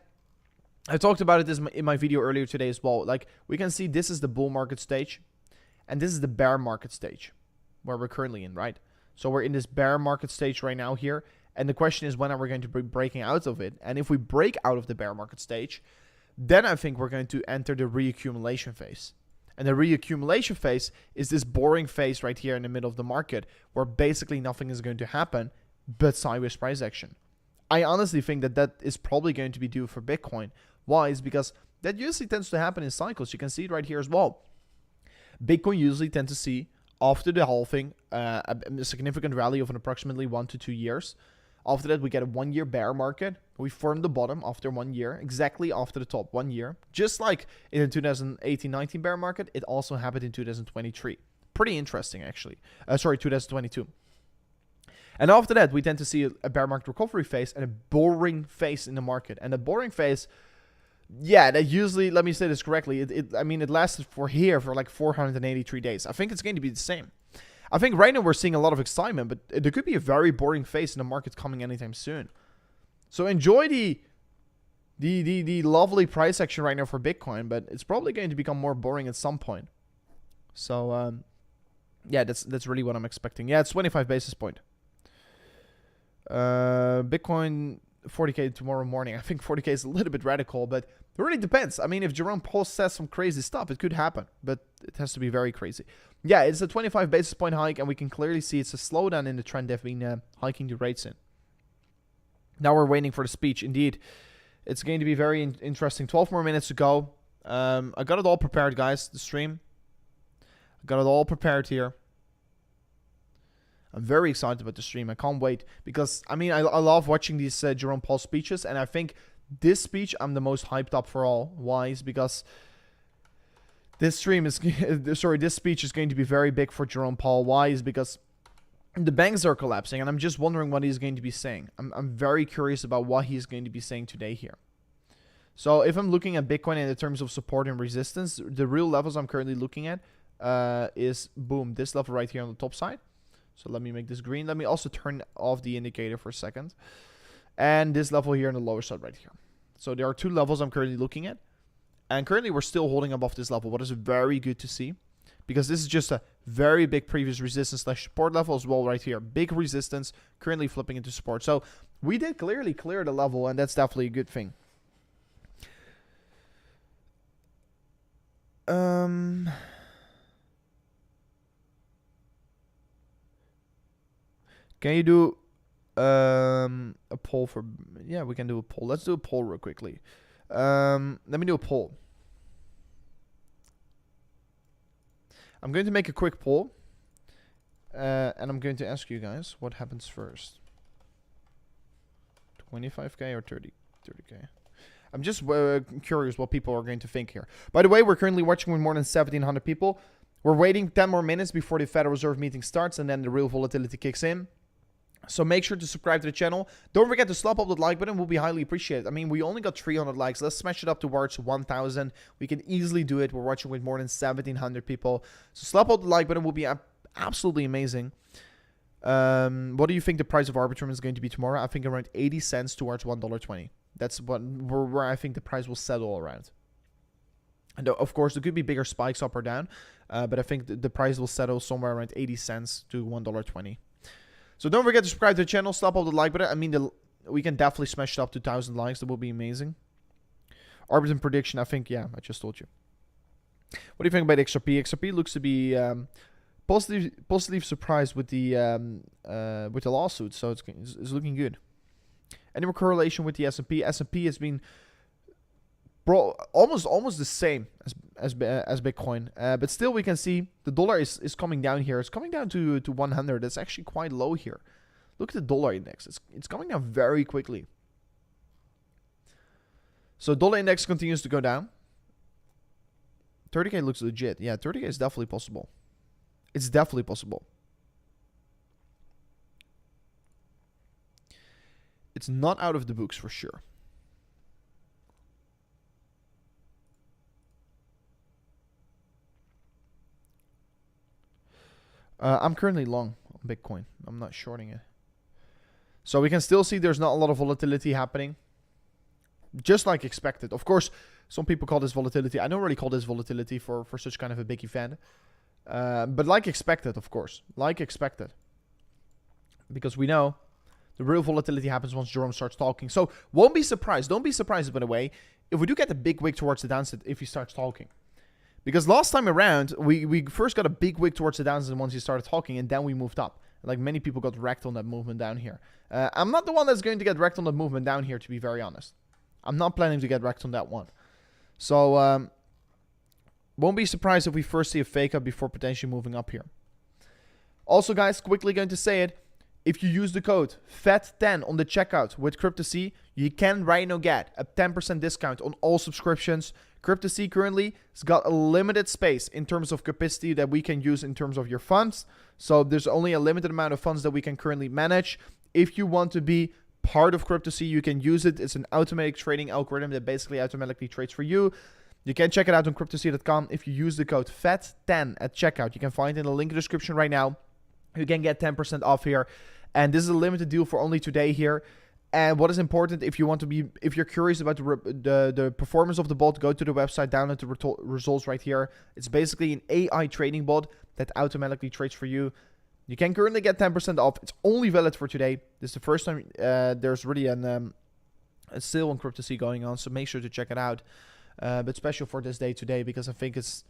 Speaker 1: I talked about it in my video earlier today as well. Like, we can see this is the bull market stage. And this is the bear market stage. Where we're currently in, right? So we're in this bear market stage right now here. And the question is, when are we going to be breaking out of it? And if we break out of the bear market stage, then I think we're going to enter the reaccumulation phase. And the reaccumulation phase is this boring phase right here in the middle of the market where basically nothing is going to happen but sideways price action. I honestly think that is probably going to be due for Bitcoin. Why? Is because that usually tends to happen in cycles. You can see it right here as well. Bitcoin usually tends to see, after the halving, a significant rally of an approximately 1 to 2 years. After that, we get a 1 year bear market. We form the bottom after 1 year, exactly after the top 1 year. Just like in the 2018-19 bear market, it also happened in 2023. Pretty interesting, actually. 2022. And after that, we tend to see a bear market recovery phase and a boring phase in the market. And the boring phase, yeah, that usually, let me say this correctly, it lasted for like 483 days. I think it's going to be the same. I think right now we're seeing a lot of excitement, but there could be a very boring phase in the market coming anytime soon. So enjoy the lovely price action right now for Bitcoin, but it's probably going to become more boring at some point. So yeah, that's really what I'm expecting. Yeah, it's 25 basis point. Bitcoin 40K tomorrow morning. I think 40K is a little bit radical, but it really depends. I mean, if Jerome Powell says some crazy stuff, it could happen, but it has to be very crazy. Yeah, it's a 25 basis point hike, and we can clearly see it's a slowdown in the trend they've been hiking the rates in. Now we're waiting for the speech. Indeed, it's going to be very interesting. 12 more minutes to go. I got it all prepared, guys, the stream. I got it all prepared here. I'm very excited about the stream. I can't wait because, I mean, I love watching these Jerome Powell speeches, and I think this speech I'm the most hyped up for all. Why? Is because this stream is, this speech is going to be very big for Jerome Powell. Why? Is because the banks are collapsing, and I'm just wondering what he's going to be saying. I'm very curious about what he's going to be saying today here. So if I'm looking at Bitcoin in the terms of support and resistance, the real levels I'm currently looking at is, boom, this level right here on the top side. So let me make this green. Let me also turn off the indicator for a second. And this level here on the lower side right here. So there are two levels I'm currently looking at. And currently we're still holding above this level, what is very good to see. Because this is just a very big previous resistance / support level as well right here. Big resistance, currently flipping into support. So we did clearly clear the level, and that's definitely a good thing. Can you do a poll for... Yeah, we can do a poll. Let's do a poll real quickly. Let me do a poll. I'm going to make a quick poll. And I'm going to ask you guys what happens first. 25K or 30K? I'm just curious what people are going to think here. By the way, we're currently watching with more than 1,700 people. We're waiting 10 more minutes before the Federal Reserve meeting starts, and then the real volatility kicks in. So make sure to subscribe to the channel. Don't forget to slap up the like button. Will be highly appreciated. I mean, we only got 300 likes. Let's smash it up towards 1,000. We can easily do it. We're watching with more than 1,700 people. So slap up the like button. Will be absolutely amazing. What do you think the price of Arbitrum is going to be tomorrow? I think around 80 cents towards $1.20. That's where I think the price will settle around. And of course, there could be bigger spikes up or down, but I think the price will settle somewhere around 80 cents to $1.20. So don't forget to subscribe to the channel, slap up the like button. I mean, we can definitely smash it up to 1,000 likes. That will be amazing. Arbitrage prediction, I think, yeah, I just told you. What do you think about XRP? XRP looks to be positively surprised with the lawsuit, so it's looking good. Any more correlation with the S&P? S&P has been almost the same as Bitcoin, but still we can see the dollar is coming down here. It's coming down to 100. That's actually quite low here. Look at the dollar index. It's coming down very quickly. So dollar index continues to go down. 30K looks legit. Yeah, 30K is definitely possible. It's definitely possible. It's not out of the books for sure. I'm currently long on Bitcoin. I'm not shorting it. So we can still see there's not a lot of volatility happening. Just like expected. Of course, some people call this volatility. I don't really call this volatility for such kind of a big event. But like expected, of course. Like expected. Because we know the real volatility happens once Jerome starts talking. So won't be surprised. Don't be surprised, by the way, if we do get a big wick towards the downside if he starts talking. Because last time around, we first got a big wick towards the downside once he started talking, and then we moved up. Like many people got wrecked on that movement down here. I'm not the one that's going to get wrecked on the movement down here, to be very honest. I'm not planning to get wrecked on that one. So, won't be surprised if we first see a fake up before potentially moving up here. Also, guys, quickly going to say it. If you use the code FET10 on the checkout with CryptoC, you can right now get a 10% discount on all subscriptions. CryptoC currently has got a limited space in terms of capacity that we can use in terms of your funds. So there's only a limited amount of funds that we can currently manage. If you want to be part of CryptoC, you can use it. It's an automatic trading algorithm that basically automatically trades for you. You can check it out on cryptoc.com. If you use the code FET10 at checkout, you can find it in the link in the description right now. You can get 10% off here. And this is a limited deal for only today here. And what is important, if you're curious about the performance of the bot, go to the website, download the results right here. It's basically an AI trading bot that automatically trades for you. You can currently get 10% off. It's only valid for today. This is the first time there's really a sale on CryptoC going on, so make sure to check it out. But special for this day today, because I think it's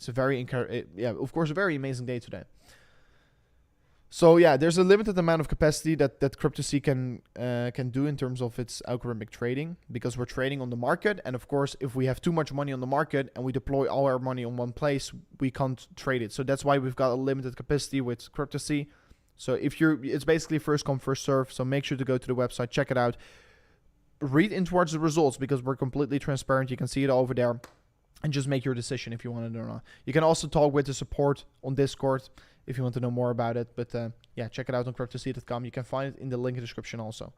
Speaker 1: a very of course a very amazing day today. So yeah, there's a limited amount of capacity that CryptoC can do in terms of its algorithmic trading, because we're trading on the market. And of course, if we have too much money on the market and we deploy all our money on one place, we can't trade it. So that's why we've got a limited capacity with CryptoC. So it's basically first come, first serve. So make sure to go to the website, check it out, read in towards the results, because we're completely transparent. You can see it over there, and just make your decision if you want it or not. You can also talk with the support on Discord if you want to know more about it. But yeah, check it out on cryptoc.com. You can find it in the link in the description also.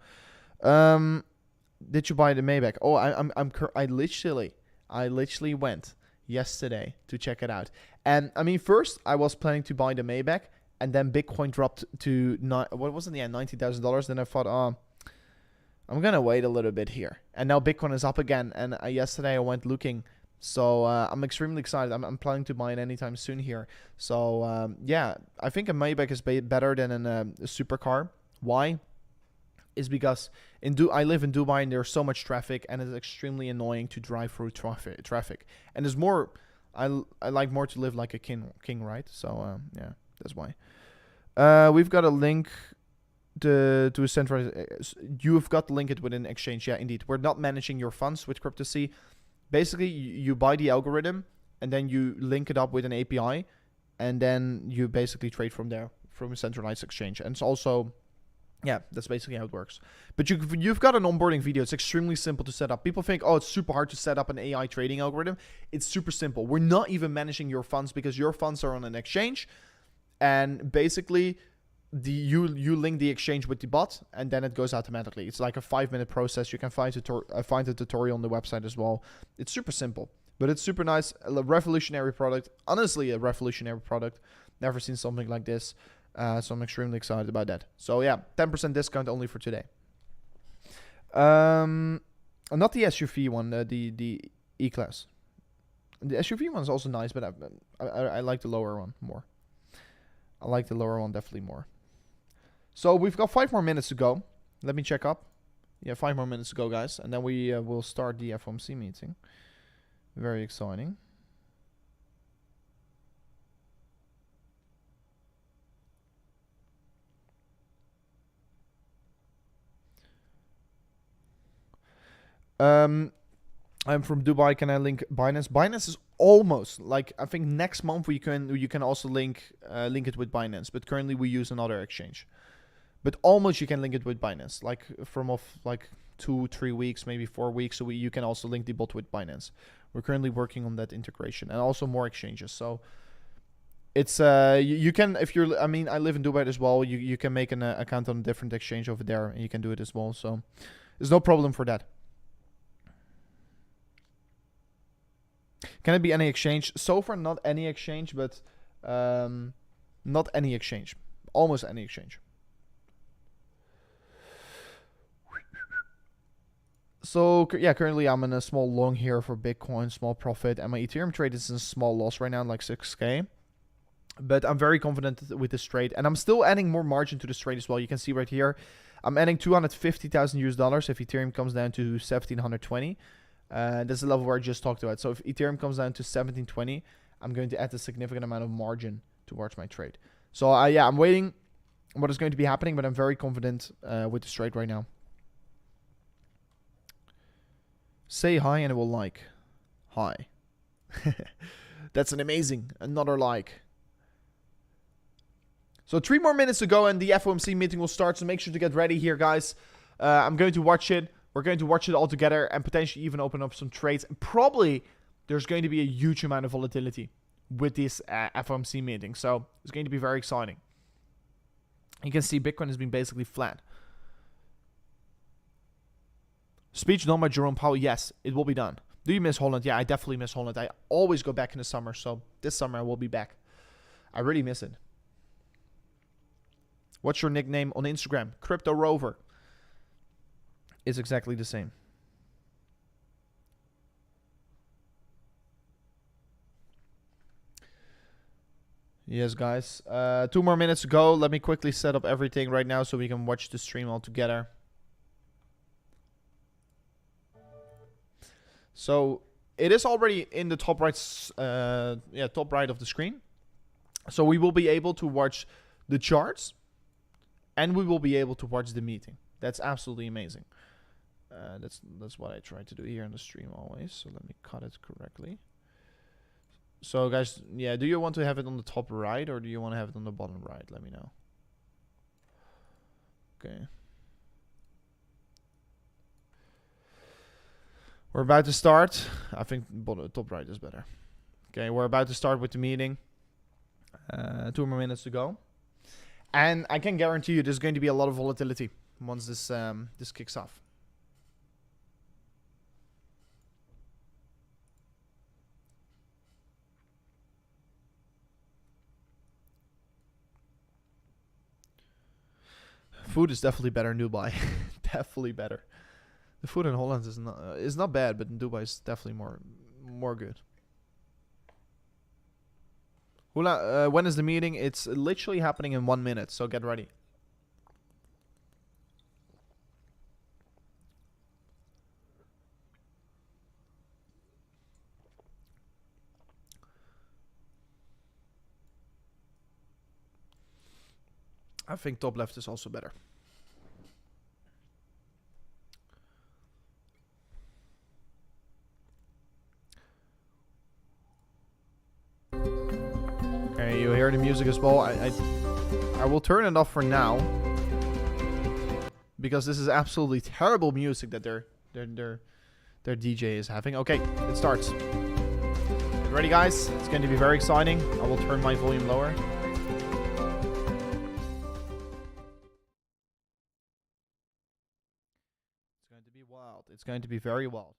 Speaker 1: Did you buy the Maybach? Oh, I literally went yesterday to check it out. And I mean, first I was planning to buy the Maybach, and then Bitcoin dropped to what was it in the end, $90,000. Then I thought, oh, I'm gonna wait a little bit here. And now Bitcoin is up again. And yesterday I went looking. So I'm extremely excited. I'm planning to buy it anytime soon here. So yeah, I think a Maybach is better than a supercar. Why? Is because I live in Dubai, and there's so much traffic, and it's extremely annoying to drive through traffic. And there's more. I like more to live like a king, right? So yeah, that's why. We've got a link to a centralized. You've got to link it with an exchange. Yeah, indeed. We're not managing your funds with CryptoC. Basically, you buy the algorithm, and then you link it up with an API, and then you basically trade from there, from a centralized exchange. And it's also, yeah, that's basically how it works. But you've got an onboarding video. It's extremely simple to set up. People think, oh, it's super hard to set up an AI trading algorithm. It's super simple. We're not even managing your funds, because your funds are on an exchange, and basically you link the exchange with the bot, and then it goes automatically. It's like a 5-minute process. You can find a tutorial on the website as well. It's super simple, but it's super nice. A revolutionary product. Honestly, a revolutionary product. Never seen something like this. So I'm extremely excited about that. So yeah, 10% discount only for today. Not the SUV one, the E-Class. The SUV one's also nice, but I like the lower one more. I like the lower one definitely more. So we've got 5 more minutes to go. Let me check up. Yeah, 5 more minutes to go, guys. And then we will start the FOMC meeting. Very exciting. I'm from Dubai. Can I link Binance? Binance is almost like, I think next month you can also link it with Binance. But currently we use another exchange. But almost you can link it with Binance. Like from off like 2-3 weeks, maybe 4 weeks. So you can also link the bot with Binance. We're currently working on that integration and also more exchanges. So it's you can, if you're, I mean, I live in Dubai as well. You can make an account on a different exchange over there, and you can do it as well. So there's no problem for that. Can it be any exchange? So far, not any exchange, but not any exchange. Almost any exchange. So yeah, currently I'm in a small long here for Bitcoin, small profit, and my Ethereum trade is in a small loss right now, like 6K. But I'm very confident with this trade, and I'm still adding more margin to this trade as well. You can see right here, I'm adding 250,000 US dollars if Ethereum comes down to 1720. That's the level where I just talked about. So if Ethereum comes down to 1720, I'm going to add a significant amount of margin towards my trade. So yeah, I'm waiting what is going to be happening, but I'm very confident with this trade right now. Say hi and it will like. Hi. That's an amazing. Another like. So 3 more minutes to go and the FOMC meeting will start. So make sure to get ready here, guys. I'm going to watch it. We're going to watch it all together and potentially even open up some trades. And probably there's going to be a huge amount of volatility with this FOMC meeting. So it's going to be very exciting. You can see Bitcoin has been basically flat. Speech done by Jerome Powell. Yes, it will be done. Do you miss Holland? Yeah, I definitely miss Holland. I always go back in the summer. So this summer I will be back. I really miss it. What's your nickname on Instagram? Crypto Rover. It's exactly the same. Yes, guys. 2 more minutes to go. Let me quickly set up everything right now so we can watch the stream all together. So it is already in the top right, top right of the screen. So we will be able to watch the charts, and we will be able to watch the meeting. That's absolutely amazing. That's what I try to do here on the stream always. So let me cut it correctly. So guys, yeah, do you want to have it on the top right or do you want to have it on the bottom right? Let me know. Okay. We're about to start. I think top right is better. Okay, we're about to start with the meeting. 2 more minutes to go. And I can guarantee you there's going to be a lot of volatility once this this kicks off. Food is definitely better in Dubai. Definitely better. The food in Holland is not bad, but in Dubai is definitely more good. Hula, when is the meeting? It's literally happening in 1 minute, so get ready. I think top left is also better. Okay, you hear the music as well. I will turn it off for now because this is absolutely terrible music that their DJ is having. Okay, it starts. Get ready, guys. It's going to be very exciting. I will turn my volume lower. It's going to be wild. It's going to be very wild.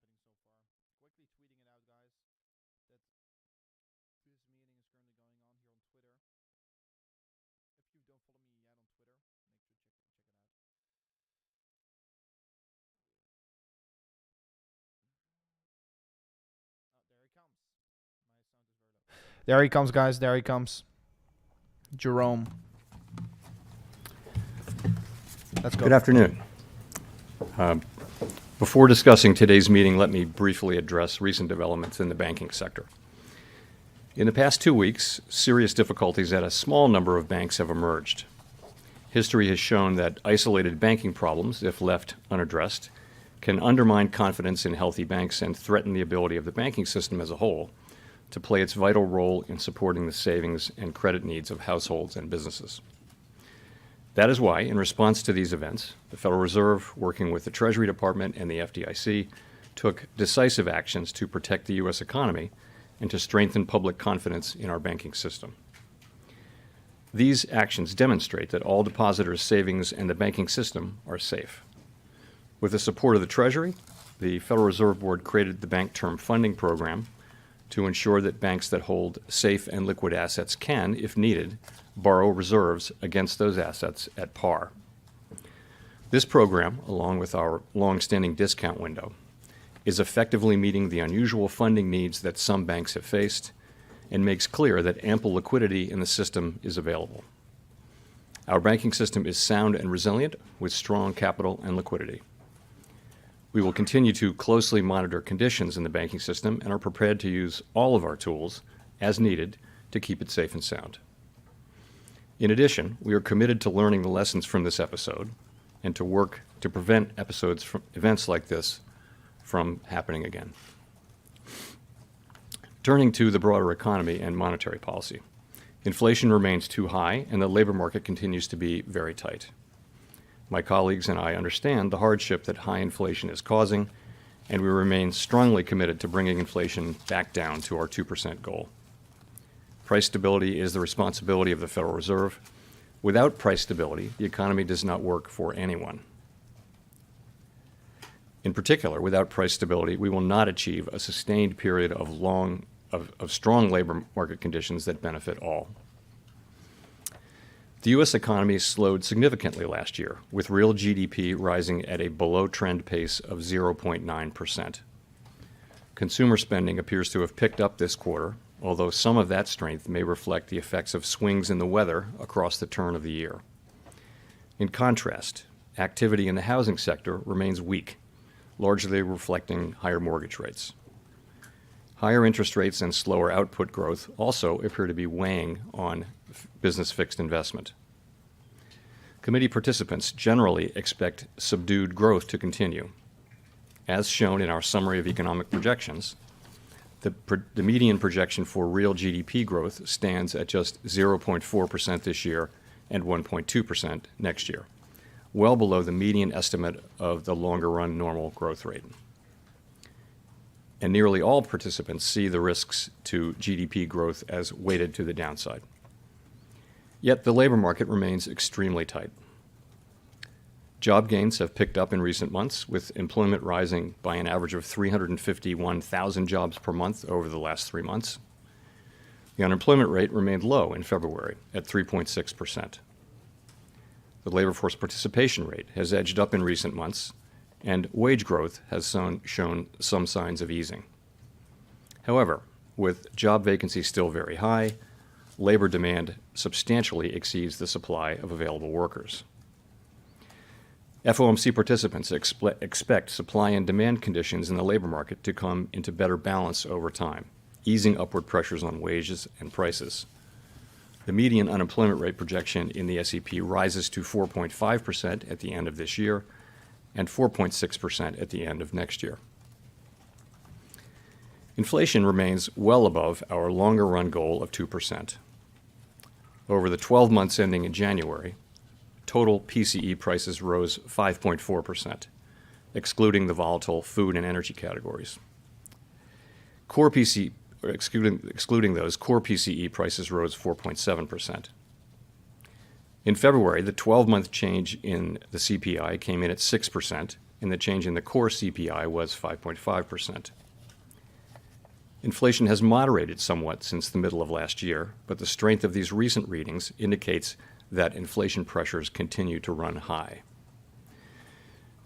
Speaker 1: Nothing happening so far. Quickly tweeting it out, guys. That There he comes, guys. There he comes. Jerome. Let's go.
Speaker 2: Good afternoon. Before discussing today's meeting, let me briefly address recent developments in the banking sector. In the past 2 weeks, serious difficulties at a small number of banks have emerged. History has shown that isolated banking problems, if left unaddressed, can undermine confidence in healthy banks and threaten the ability of the banking system as a whole to play its vital role in supporting the savings and credit needs of households and businesses. That is why, in response to these events, the Federal Reserve, working with the Treasury Department and the FDIC, took decisive actions to protect the U.S. economy and to strengthen public confidence in our banking system. These actions demonstrate that all depositors' savings and the banking system are safe. With the support of the Treasury, the Federal Reserve Board created the Bank Term Funding Program to ensure that banks that hold safe and liquid assets can, if needed, borrow reserves against those assets at par. This program, along with our long-standing discount window, is effectively meeting the unusual funding needs that some banks have faced and makes clear that ample liquidity in the system is available. Our banking system is sound and resilient with strong capital and liquidity. We will continue to closely monitor conditions in the banking system and are prepared to use all of our tools as needed to keep it safe and sound. In addition, we are committed to learning the lessons from this episode and to work to prevent events like this from happening again. Turning to the broader economy and monetary policy, inflation remains too high and the labor market continues to be very tight. My colleagues and I understand the hardship that high inflation is causing, and we remain strongly committed to bringing inflation back down to our 2% goal. Price stability is the responsibility of the Federal Reserve. Without price stability, the economy does not work for anyone. In particular, without price stability, we will not achieve a sustained period of strong labor market conditions that benefit all. The U.S. economy slowed significantly last year, with real GDP rising at a below-trend pace of 0.9%. Consumer spending appears to have picked up this quarter, although some of that strength may reflect the effects of swings in the weather across the turn of the year. In contrast, activity in the housing sector remains weak, largely reflecting higher mortgage rates. Higher interest rates and slower output growth also appear to be weighing on business fixed investment. Committee participants generally expect subdued growth to continue. As shown in our summary of economic projections, the median projection for real GDP growth stands at just 0.4% this year and 1.2% next year, well below the median estimate of the longer-run normal growth rate. And nearly all participants see the risks to GDP growth as weighted to the downside. Yet the labor market remains extremely tight. Job gains have picked up in recent months, with employment rising by an average of 351,000 jobs per month over the last 3 months. The unemployment rate remained low in February at 3.6%. The labor force participation rate has edged up in recent months, and wage growth has shown some signs of easing. However, with job vacancies still very high, labor demand substantially exceeds the supply of available workers. FOMC participants expect supply and demand conditions in the labor market to come into better balance over time, easing upward pressures on wages and prices. The median unemployment rate projection in the SEP rises to 4.5% at the end of this year and 4.6% at the end of next year. Inflation remains well above our longer-run goal of 2%. Over the 12 months ending in January, total PCE prices rose 5.4%, excluding the volatile food and energy categories. Excluding those, core PCE prices rose 4.7%. In February, the 12-month change in the CPI came in at 6%, and the change in the core CPI was 5.5%. Inflation has moderated somewhat since the middle of last year, but the strength of these recent readings indicates that inflation pressures continue to run high.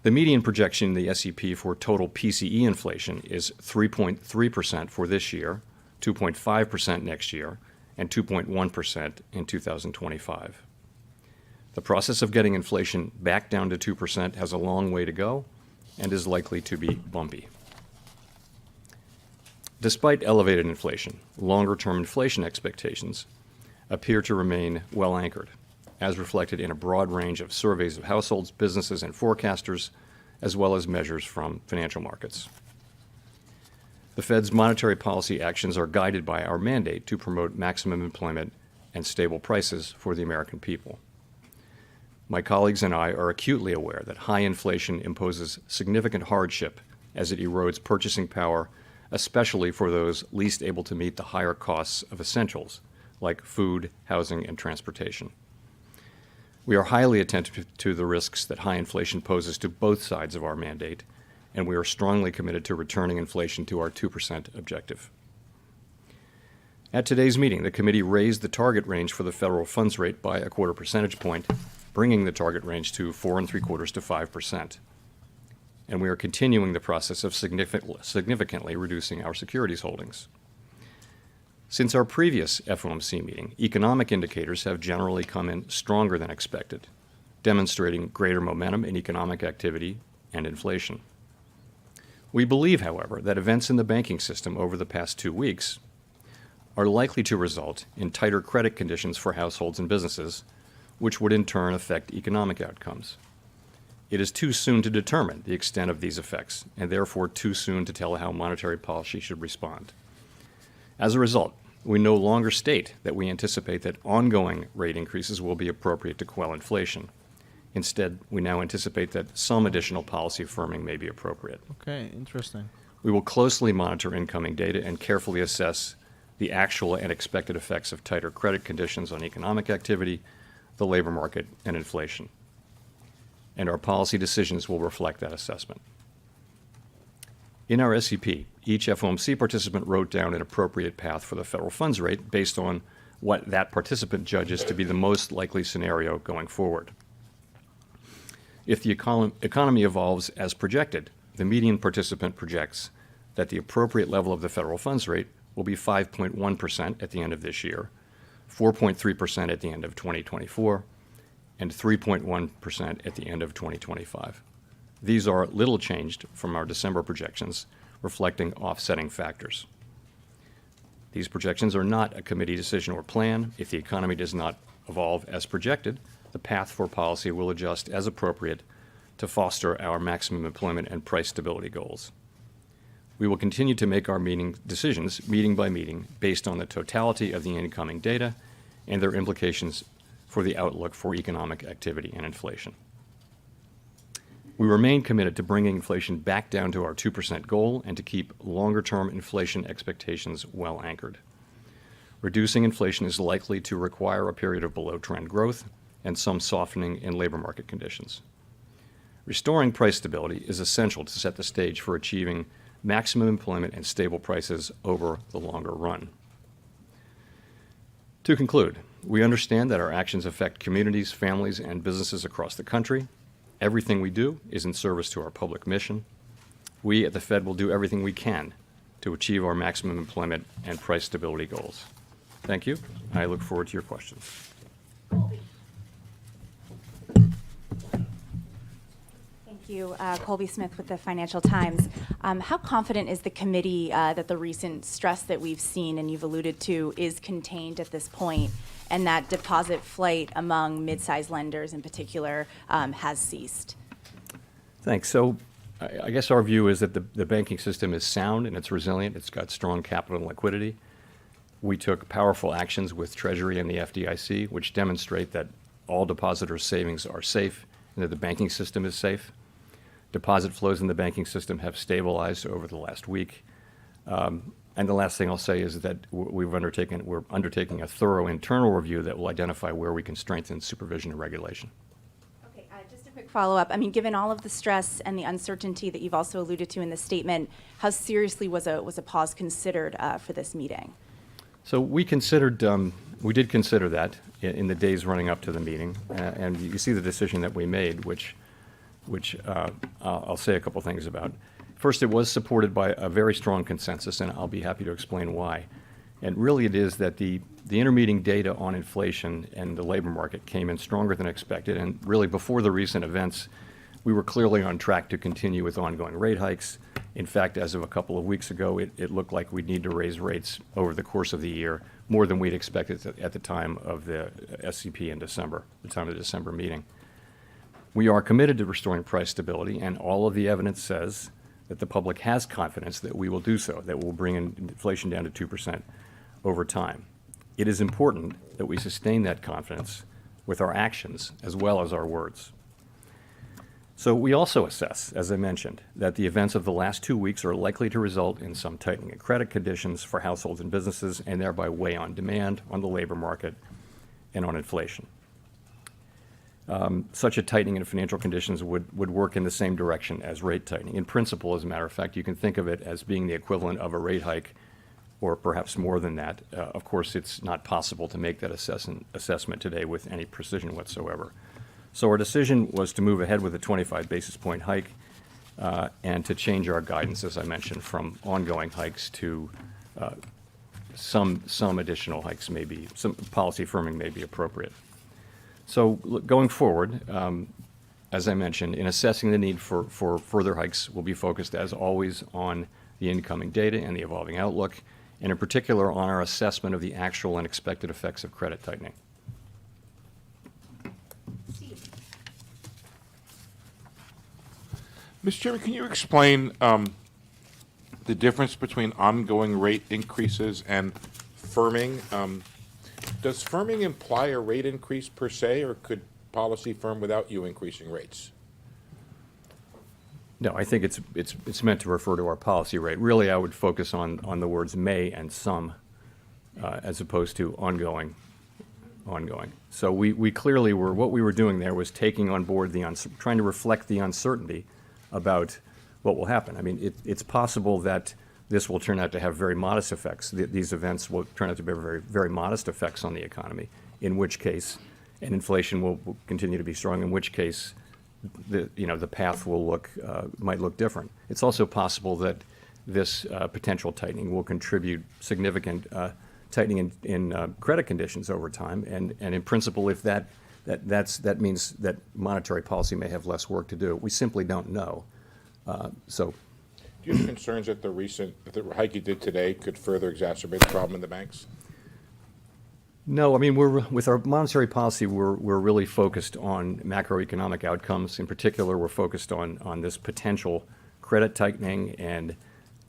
Speaker 2: The median projection in the SEP for total PCE inflation is 3.3% for this year, 2.5% next year, and 2.1% in 2025. The process of getting inflation back down to 2% has a long way to go and is likely to be bumpy. Despite elevated inflation, longer-term inflation expectations appear to remain well anchored, as reflected in a broad range of surveys of households, businesses, and forecasters, as well as measures from financial markets. The Fed's monetary policy actions are guided by our mandate to promote maximum employment and stable prices for the American people. My colleagues and I are acutely aware that high inflation imposes significant hardship as it erodes purchasing power, especially for those least able to meet the higher costs of essentials like food, housing, and transportation. We are highly attentive to the risks that high inflation poses to both sides of our mandate, and we are strongly committed to returning inflation to our 2% objective. At today's meeting, the committee raised the target range for the federal funds rate by a quarter percentage point, bringing the target range to 4.75% to 5%. And we are continuing the process of significantly reducing our securities holdings. Since our previous FOMC meeting, economic indicators have generally come in stronger than expected, demonstrating greater momentum in economic activity and inflation. We believe, however, that events in the banking system over the past 2 weeks are likely to result in tighter credit conditions for households and businesses, which would in turn affect economic outcomes. It is too soon to determine the extent of these effects, and therefore too soon to tell how monetary policy should respond. As a result, we no longer state that we anticipate that ongoing rate increases will be appropriate to quell inflation. Instead, we now anticipate that some additional policy firming may be appropriate.
Speaker 1: Okay, interesting.
Speaker 2: We will closely monitor incoming data and carefully assess the actual and expected effects of tighter credit conditions on economic activity, the labor market, and inflation. And our policy decisions will reflect that assessment. In our SEP, each FOMC participant wrote down an appropriate path for the federal funds rate based on what that participant judges to be the most likely scenario going forward. If the economy evolves as projected, the median participant projects that the appropriate level of the federal funds rate will be 5.1% at the end of this year, 4.3% at the end of 2024, and 3.1% at the end of 2025. These are little changed from our December projections, reflecting offsetting factors. These projections are not a committee decision or plan. If the economy does not evolve as projected, the path for policy will adjust as appropriate to foster our maximum employment and price stability goals. We will continue to make our decisions meeting by meeting based on the totality of the incoming data and their implications for the outlook for economic activity and inflation. We remain committed to bringing inflation back down to our 2% goal and to keep longer-term inflation expectations well anchored. Reducing inflation is likely to require a period of below-trend growth and some softening in labor market conditions. Restoring price stability is essential to set the stage for achieving maximum employment and stable prices over the longer run. To conclude, we understand that our actions affect communities, families, and businesses across the country. Everything we do is in service to our public mission. We at the Fed will do everything we can to achieve our maximum employment and price stability goals. Thank you. I look forward to your questions.
Speaker 3: Thank you. Colby Smith with the Financial Times. How confident is the committee that the recent stress that we've seen, and you've alluded to, is contained at this point, and that deposit flight among mid-sized lenders in particular has ceased?
Speaker 2: Thanks. So I guess our view is that the banking system is sound and it's resilient. It's got strong capital and liquidity. We took powerful actions with Treasury and the FDIC, which demonstrate that all depositors' savings are safe and that the banking system is safe. Deposit flows in the banking system have stabilized over the last week. And the last thing I'll say is that we're undertaking a thorough internal review that will identify where we can strengthen supervision and regulation.
Speaker 3: Okay, just a quick follow-up. I mean, given all of the stress and the uncertainty that you've also alluded to in the statement, how seriously was a pause considered for this meeting?
Speaker 2: So we did consider that in the days running up to the meeting, and you see the decision that we made, which I'll say a couple things about. First, it was supported by a very strong consensus, and I'll be happy to explain why. And really it is that the intermeeting data on inflation and the labor market came in stronger than expected. And really before the recent events, we were clearly on track to continue with ongoing rate hikes. In fact, as of a couple of weeks ago, it looked like we'd need to raise rates over the course of the year, more than we'd expected at the time of the SCP in December, the time of the December meeting. We are committed to restoring price stability, and all of the evidence says that the public has confidence that we will do so, that we'll bring inflation down to 2% over time. It is important that we sustain that confidence with our actions as well as our words. So we also assess, as I mentioned, that the events of the last 2 weeks are likely to result in some tightening of credit conditions for households and businesses, and thereby weigh on demand, on the labor market, and on inflation. Such a tightening in financial conditions would work in the same direction as rate tightening. In principle, as a matter of fact, you can think of it as being the equivalent of a rate hike, or perhaps more than that. Of course, it's not possible to make that assessment today with any precision whatsoever. So our decision was to move ahead with a 25 basis point hike and to change our guidance, as I mentioned, from ongoing hikes to some additional hikes some policy firming may be appropriate. So going forward, as I mentioned, in assessing the need for further hikes, we'll be focused, as always, on the incoming data and the evolving outlook, and in particular on our assessment of the actual and expected effects of credit tightening.
Speaker 4: Mr. Chairman, can you explain the difference between ongoing rate increases and firming? Does firming imply a rate increase per se, or could policy firm without you increasing rates?
Speaker 2: No, I think it's meant to refer to our policy rate. Really, I would focus on the words may and some, as opposed to ongoing. So we clearly were, what we were doing there was taking on board trying to reflect the uncertainty about what will happen. I mean, it's possible that this will turn out to have very modest effects. These events will turn out to be very, very modest effects on the economy, in which case, and inflation will continue to be strong, in which case, the path might look different. It's also possible that this potential tightening will contribute significant tightening in credit conditions over time, and in principle, if that means that monetary policy may have less work to do. We simply don't know. So,
Speaker 4: do you have concerns that the hike you did today could further exacerbate the problem in the banks?
Speaker 2: No, I mean, with our monetary policy, we're really focused on macroeconomic outcomes. In particular, we're focused on this potential credit tightening and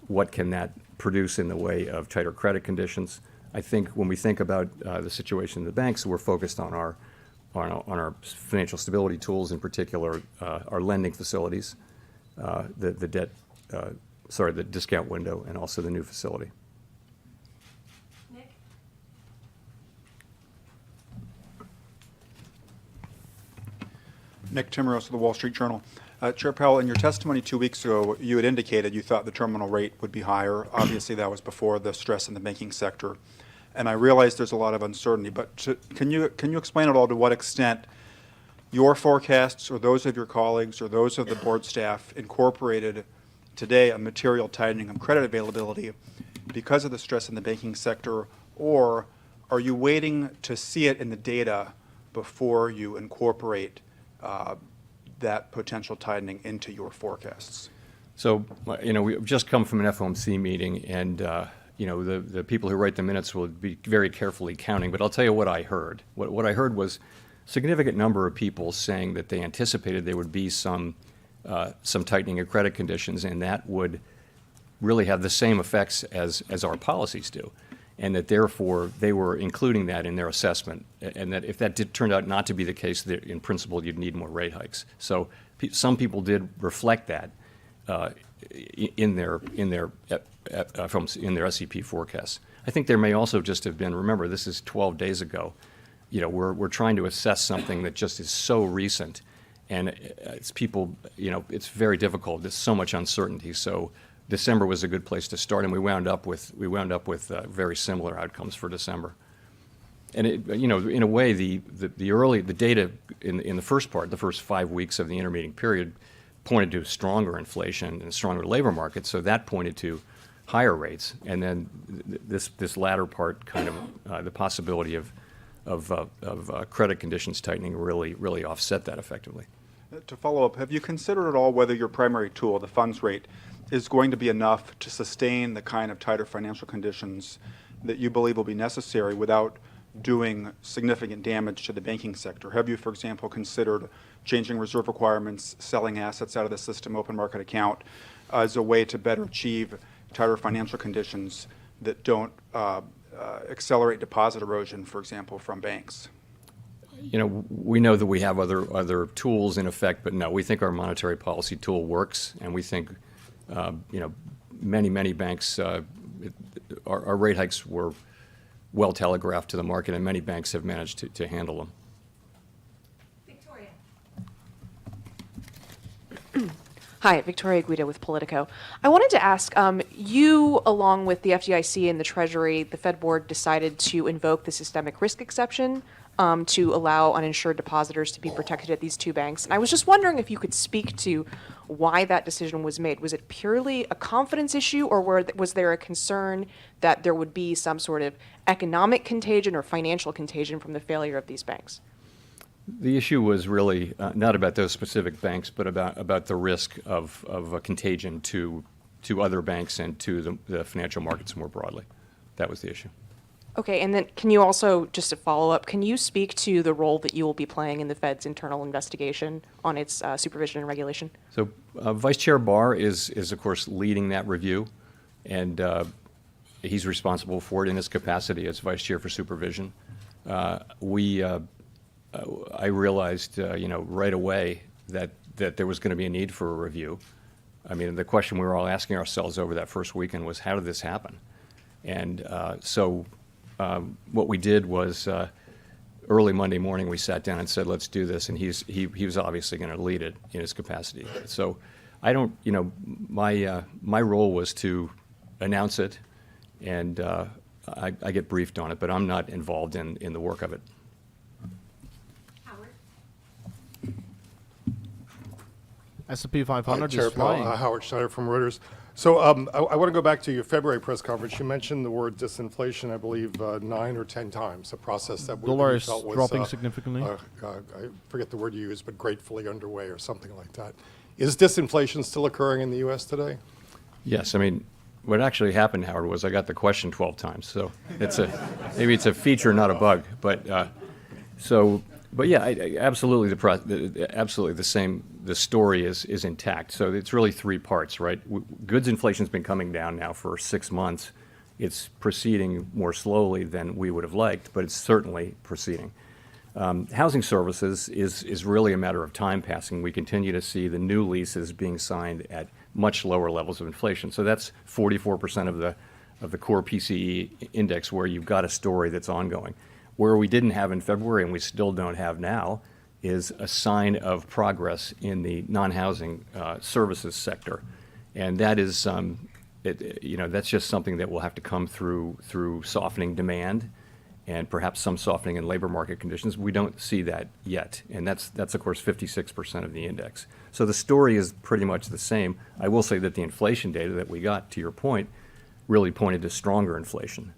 Speaker 2: what can that produce in the way of tighter credit conditions. I think when we think about the situation in the banks, we're focused on our financial stability tools, in particular our lending facilities, the discount window, and also the new facility.
Speaker 5: Nick Timmeros of the Wall Street Journal. Chair Powell, in your testimony 2 weeks ago, you had indicated you thought the terminal rate would be higher. Obviously, that was before the stress in the banking sector. And I realize there's a lot of uncertainty, but can you explain at all to what extent your forecasts or those of your colleagues or those of the board staff incorporated today a material tightening of credit availability because of the stress in the banking sector, or are you waiting to see it in the data before you incorporate that potential tightening into your forecasts?
Speaker 2: So, we've just come from an FOMC meeting, and the people who write the minutes will be very carefully counting. But I'll tell you what I heard. What I heard was a significant number of people saying that they anticipated there would be some tightening of credit conditions, and that would really have the same effects as our policies do, and that therefore they were including that in their assessment, and that if that turned out not to be the case, that in principle you'd need more rate hikes. So some people did reflect that in their SEP forecasts. I think there may also just have been, remember, this is 12 days ago. We're trying to assess something that just is so recent, and it's very difficult. There's so much uncertainty. So December was a good place to start, and we wound up with very similar outcomes for December. And in a way, the data in the first 5 weeks of the intermeeting period, pointed to stronger inflation and stronger labor markets. So that pointed to higher rates, and then this latter part, kind of the possibility of credit conditions tightening, really offset that effectively.
Speaker 5: To follow up, have you considered at all whether your primary tool, the funds rate, is going to be enough to sustain the kind of tighter financial conditions that you believe will be necessary without doing significant damage to the banking sector? Have you, for example, considered changing reserve requirements, selling assets out of the system, open market account, as a way to better achieve tighter financial conditions that don't accelerate deposit erosion, for example, from banks?
Speaker 2: We know that we have other tools in effect, but no, we think our monetary policy tool works, and we think, many banks, our rate hikes were well telegraphed to the market, and many banks have managed to handle them.
Speaker 6: Victoria.
Speaker 7: Hi, Victoria Guida with Politico. I wanted to ask, you, along with the FDIC and the Treasury, the Fed Board decided to invoke the systemic risk exception to allow uninsured depositors to be protected at these two banks. And I was just wondering if you could speak to why that decision was made. Was it purely a confidence issue, or was there a concern that there would be some sort of economic contagion or financial contagion from the failure of these banks?
Speaker 2: The issue was really not about those specific banks, but about the risk of a contagion to other banks and to the financial markets more broadly. That was the issue.
Speaker 7: Okay, and then can you also, just to follow up, can you speak to the role that you will be playing in the Fed's internal investigation on its supervision and regulation? So
Speaker 2: Vice Chair Barr is of course leading that review, and he's responsible for it in his capacity as Vice Chair for Supervision. I realized, right away that there was going to be a need for a review. I mean, the question we were all asking ourselves over that first weekend was, how did this happen? And so what we did was early Monday morning we sat down and said, let's do this, and he was obviously going to lead it in his capacity. So I don't, my role was to announce it, and I get briefed on it, but I'm not involved in the work of it.
Speaker 1: S&P 500
Speaker 8: Chair
Speaker 1: is flying.
Speaker 8: Powell, Howard Schneider from Reuters. So I want to go back to your February press conference. You mentioned the word disinflation, I believe, 9 or 10 times, a process that
Speaker 1: Dollar
Speaker 8: we
Speaker 1: is
Speaker 8: felt was
Speaker 1: dropping significantly.
Speaker 8: I forget the word you used, but gratefully underway or something like that. Is disinflation still occurring in the U.S. today?
Speaker 2: Yes, I mean, what actually happened, Howard, was I got the question 12 times. So maybe it's a feature, not a bug. But yeah, absolutely, absolutely the same. The story is intact. So it's really three parts, right? Goods inflation's been coming down now for 6 months. It's proceeding more slowly than we would have liked, but it's certainly proceeding. Housing services is really a matter of time passing. We continue to see the new leases being signed at much lower levels of inflation. So that's 44% of the core PCE index, where you've got a story that's ongoing. Where we didn't have in February, and we still don't have now, is a sign of progress in the non-housing services sector, and that is, that's just something that will have to come through softening demand, and perhaps some softening in labor market conditions. We don't see that yet, and that's of course 56% of the index. So the story is pretty much the same. I will say that the inflation data that we got, to your point, really pointed to stronger inflation.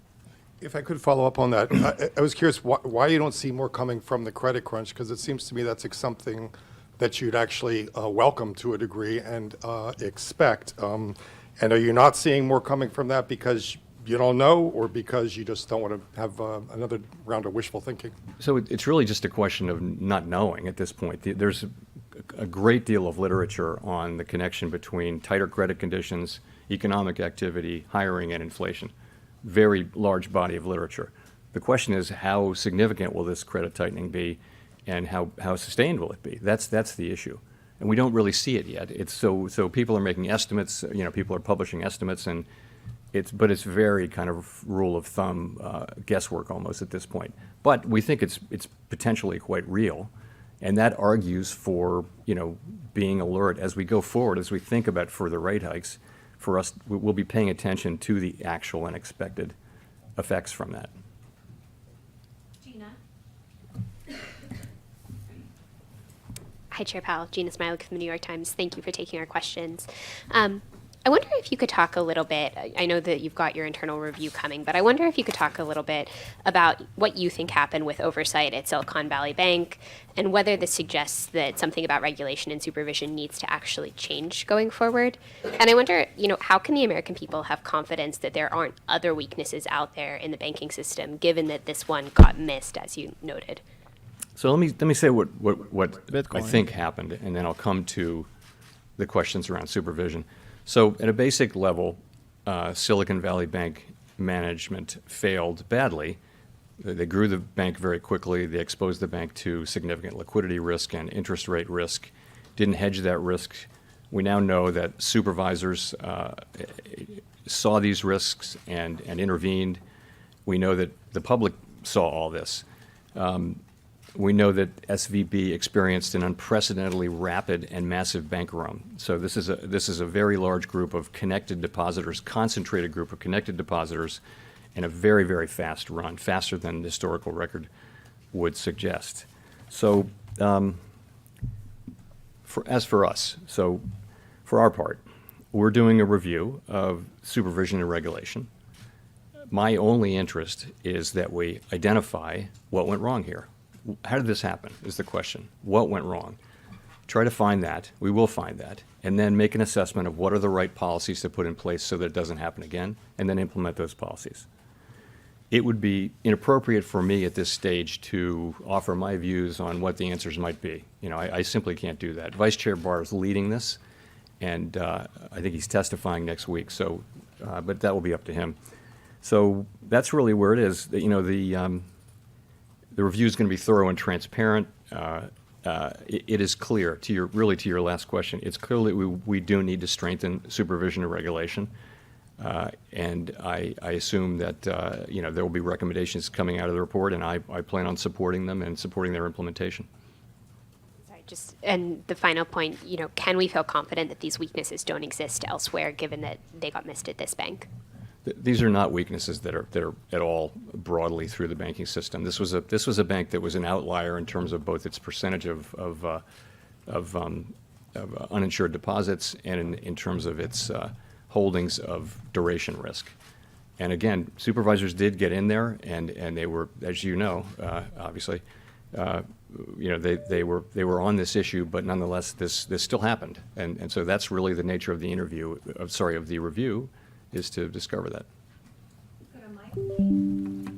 Speaker 8: If I could follow up on that, I was curious why you don't see more coming from the credit crunch, because it seems to me that's something that you'd actually welcome to a degree and expect. And are you not seeing more coming from that because you don't know, or because you just don't want to have another round of wishful thinking? So
Speaker 2: it's really just a question of not knowing at this point. There's a great deal of literature on the connection between tighter credit conditions, economic activity, hiring, and inflation. Very large body of literature. The question is, how significant will this credit tightening be, and how sustained will it be? That's the issue, and we don't really see it yet. It's so people are making estimates. People are publishing estimates, and it's very kind of rule of thumb guesswork almost at this point. But we think it's potentially quite real, and that argues for being alert as we go forward, as we think about further rate hikes. For us, we'll be paying attention to the actual and expected effects from that.
Speaker 6: Gina.
Speaker 9: Hi, Chair Powell. Gina Smilik from the New York Times. Thank you for taking our questions. I wonder if you could talk a little bit, I know that you've got your internal review coming, but I wonder if you could talk a little bit about what you think happened with oversight at Silicon Valley Bank and whether this suggests that something about regulation and supervision needs to actually change going forward. And I wonder, how can the American people have confidence that there aren't other weaknesses out there in the banking system, given that this one got missed, as you noted?
Speaker 2: So let me say what I
Speaker 1: Bitcoin.
Speaker 2: think happened, and then I'll come to the questions around supervision. So at a basic level, Silicon Valley Bank management failed badly. They grew the bank very quickly. They exposed the bank to significant liquidity risk and interest rate risk, didn't hedge that risk. We now know that supervisors saw these risks and intervened. We know that the public saw all this. We know that SVB experienced an unprecedentedly rapid and massive bank run. So this is a very large group of connected depositors, concentrated group of connected depositors, and a very, very fast run, faster than the historical record would suggest. So as for us, so for our part, we're doing a review of supervision and regulation. My only interest is that we identify what went wrong here. How did this happen is the question. What went wrong? Try to find that. We will find that. And then make an assessment of what are the right policies to put in place so that it doesn't happen again, and then implement those policies. It would be inappropriate for me at this stage to offer my views on what the answers might be. I simply can't do that. Vice Chair Barr is leading this, and I think he's testifying next week. So, but that will be up to him. So that's really where it is. The review is going to be thorough and transparent. It is clear, to your last question, it's clear that we do need to strengthen supervision and regulation. And I assume that there will be recommendations coming out of the report, and I plan on supporting them and supporting their implementation.
Speaker 9: Sorry, and the final point, can we feel confident that these weaknesses don't exist elsewhere, given that they got missed at this bank?
Speaker 2: These are not weaknesses that are at all broadly through the banking system. This was a bank that was an outlier in terms of both its percentage of uninsured deposits and in terms of its holdings of duration risk. And again, supervisors did get in there, and they were, as you know, obviously, they were on this issue, but nonetheless, this still happened. And so that's really the nature of the review, is to discover that.
Speaker 6: Go to Mike.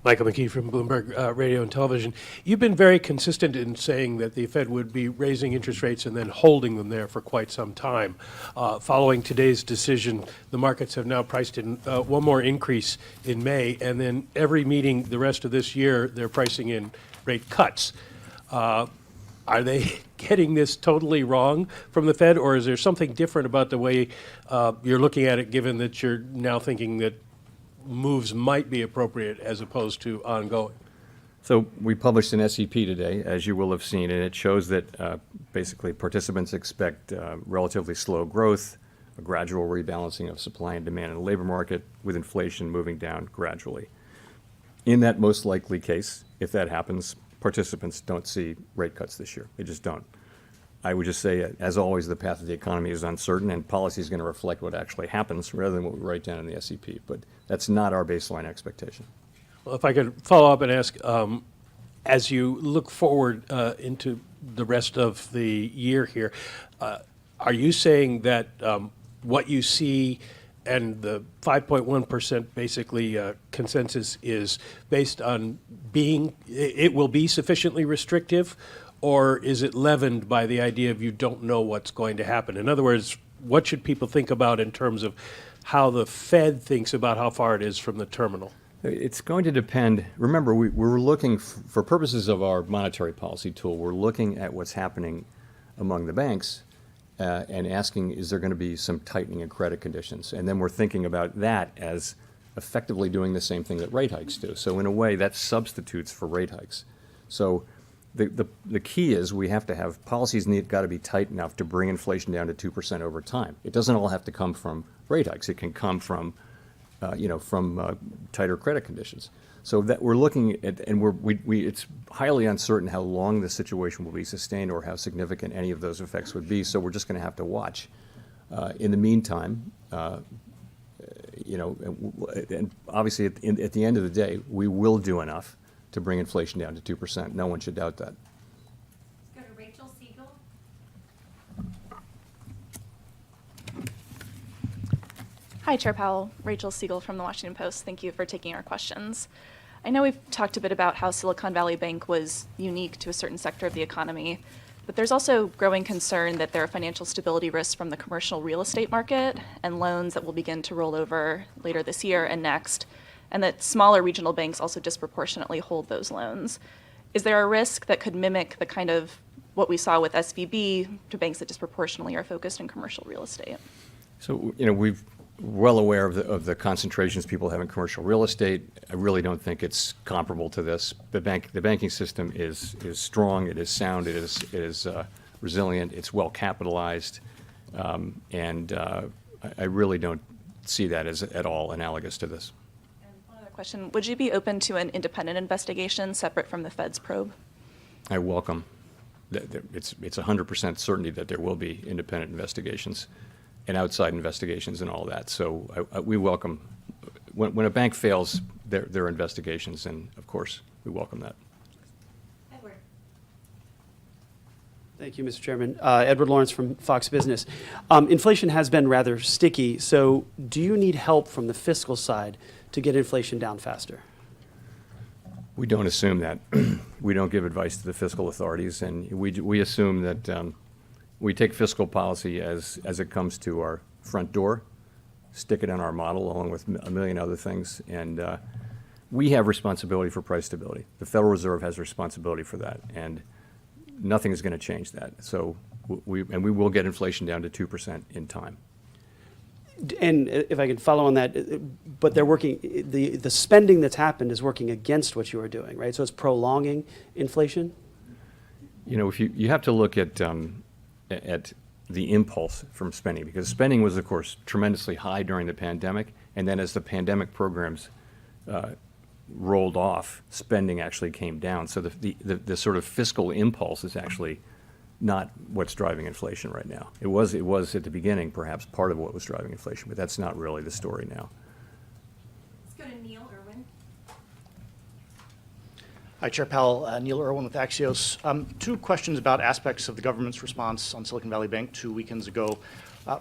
Speaker 10: Michael McKee from Bloomberg Radio and Television. You've been very consistent in saying that the Fed would be raising interest rates and then holding them there for quite some time. Following today's decision, the markets have now priced in one more increase in May, and then every meeting the rest of this year, they're pricing in rate cuts. Are they getting this totally wrong from the Fed, or is there something different about the way you're looking at it, given that you're now thinking that moves might be appropriate as opposed to ongoing?
Speaker 2: So we published an SEP today, as you will have seen, and it shows that basically participants expect relatively slow growth, a gradual rebalancing of supply and demand in the labor market, with inflation moving down gradually. In that most likely case, if that happens, participants don't see rate cuts this year. They just don't. I would just say, as always, the path of the economy is uncertain, and policy is going to reflect what actually happens rather than what we write down in the SEP. But that's not our baseline expectation.
Speaker 10: Well, if I could follow up and ask, as you look forward into the rest of the year here, are you saying that what you see and the 5.1% basically consensus is based on it will be sufficiently restrictive, or is it leavened by the idea of you don't know what's going to happen? In other words, what should people think about in terms of how the Fed thinks about how far it is from the terminal?
Speaker 2: It's going to depend. Remember, we're looking, for purposes of our monetary policy tool, we're looking at what's happening among the banks and asking, is there going to be some tightening in credit conditions? And then we're thinking about that as effectively doing the same thing that rate hikes do. So in a way, that substitutes for rate hikes. So the key is we have to have policies got to be tight enough to bring inflation down to 2% over time. It doesn't all have to come from rate hikes. It can come from tighter credit conditions. So that we're looking at, and it's highly uncertain how long this situation will be sustained or how significant any of those effects would be. So we're just going to have to watch. In the meantime, and obviously at the end of the day, we will do enough to bring inflation down to 2%. No one should doubt that.
Speaker 6: Let's go to Rachel Siegel.
Speaker 11: Hi, Chair Powell. Rachel Siegel from the Washington Post. Thank you for taking our questions. I know we've talked a bit about how Silicon Valley Bank was unique to a certain sector of the economy, but there's also growing concern that there are financial stability risks from the commercial real estate market and loans that will begin to roll over later this year and next, and that smaller regional banks also disproportionately hold those loans. Is there a risk that could mimic the kind of what we saw with SVB to banks that disproportionately are focused in commercial real estate?
Speaker 2: So, we're well aware of the concentrations people have in commercial real estate. I really don't think it's comparable to this. The banking system is strong, it is sound, it is resilient, it's well capitalized, and I really don't see that as at all analogous to this.
Speaker 11: And one other question, would you be open to an independent investigation separate from the Fed's probe?
Speaker 2: I welcome. It's 100% certainty that there will be independent investigations and outside investigations and all that. So we welcome, when a bank fails, there are investigations, and of course, we welcome that.
Speaker 6: Edward.
Speaker 12: Thank you, Mr. Chairman. Edward Lawrence from Fox Business. Inflation has been rather sticky, so do you need help from the fiscal side to get inflation down faster?
Speaker 2: We don't assume that. We don't give advice to the fiscal authorities, and we assume that we take fiscal policy as it comes to our front door, stick it in our model along with a million other things, and we have responsibility for price stability. The Federal Reserve has responsibility for that, and nothing is going to change that. So we will get inflation down to 2% in time.
Speaker 12: And if I could follow on that, but they're working, the spending that's happened is working against what you are doing, right? So it's prolonging inflation?
Speaker 2: If you have to look at the impulse from spending, because spending was, of course, tremendously high during the pandemic, and then as the pandemic programs rolled off, spending actually came down. So the sort of fiscal impulse is actually not what's driving inflation right now. It was at the beginning, perhaps, part of what was driving inflation, but that's not really the story now.
Speaker 6: Let's go to Neil Irwin.
Speaker 13: Hi, Chair Powell. Neil Irwin with Axios. Two questions about aspects of the government's response on Silicon Valley Bank 2 weekends ago.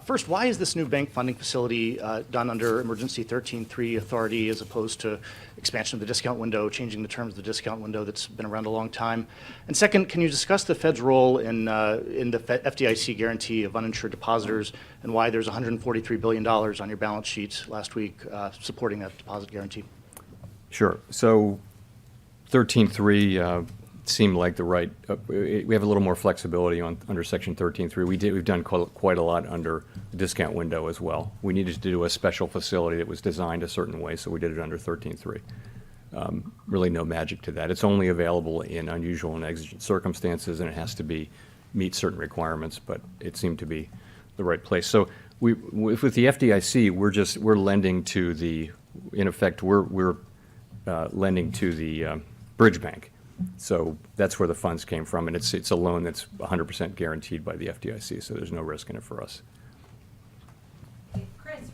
Speaker 13: First, why is this new bank funding facility done under Emergency 13.3 authority as opposed to expansion of the discount window, changing the terms of the discount window that's been around a long time? And second, can you discuss the Fed's role in the FDIC guarantee of uninsured depositors and why there's $143 billion on your balance sheet last week supporting that deposit guarantee?
Speaker 2: Sure. So 13.3 seemed like the right, we have a little more flexibility under Section 13.3. We've done quite a lot under the discount window as well. We needed to do a special facility that was designed a certain way, so we did it under 13.3. Really no magic to that. It's only available in unusual and exigent circumstances, and it has to meet certain requirements, but it seemed to be the right place. So with the FDIC, we're lending to in effect, we're lending to the bridge bank. So that's where the funds came from, and it's a loan that's 100% guaranteed by the FDIC, so there's no risk in it for us.
Speaker 6: Okay, Chris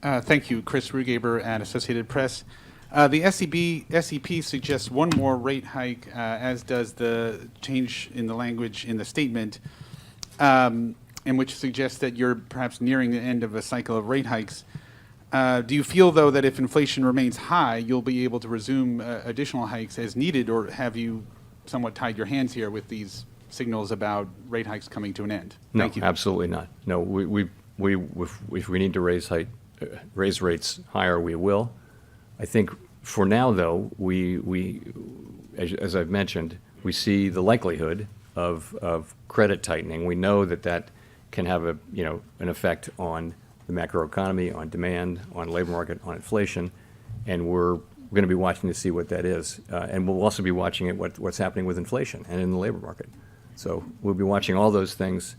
Speaker 6: Rugaber.
Speaker 14: Thank you. Chris Rugaber at Associated Press. The SEP suggests one more rate hike, as does the change in the language in the statement, in which suggests that you're perhaps nearing the end of a cycle of rate hikes. Do you feel, though, that if inflation remains high, you'll be able to resume additional hikes as needed, or have you somewhat tied your hands here with these signals about rate hikes coming to an end?
Speaker 2: No,
Speaker 14: Thank you.
Speaker 2: absolutely not. No, if we need to raise rates higher, we will. I think for now, though, as I've mentioned, we see the likelihood of credit tightening. We know that can have an effect on the macroeconomy, on demand, on labor market, on inflation, and we're going to be watching to see what that is. And we'll also be watching what's happening with inflation and in the labor market. So we'll be watching all those things,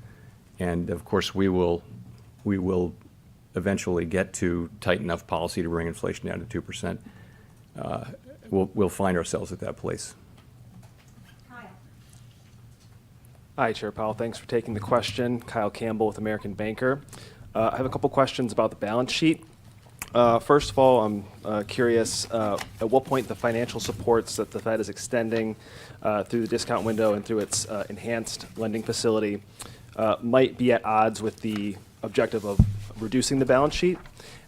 Speaker 2: and of course we will eventually get to tight enough policy to bring inflation down to 2%. We'll find ourselves at that place.
Speaker 6: Kyle.
Speaker 15: Hi, Chair Powell. Thanks for taking the question. Kyle Campbell with American Banker. I have a couple questions about the balance sheet. First of all, I'm curious at what point the financial supports that the Fed is extending through the discount window and through its enhanced lending facility might be at odds with the objective of reducing the balance sheet.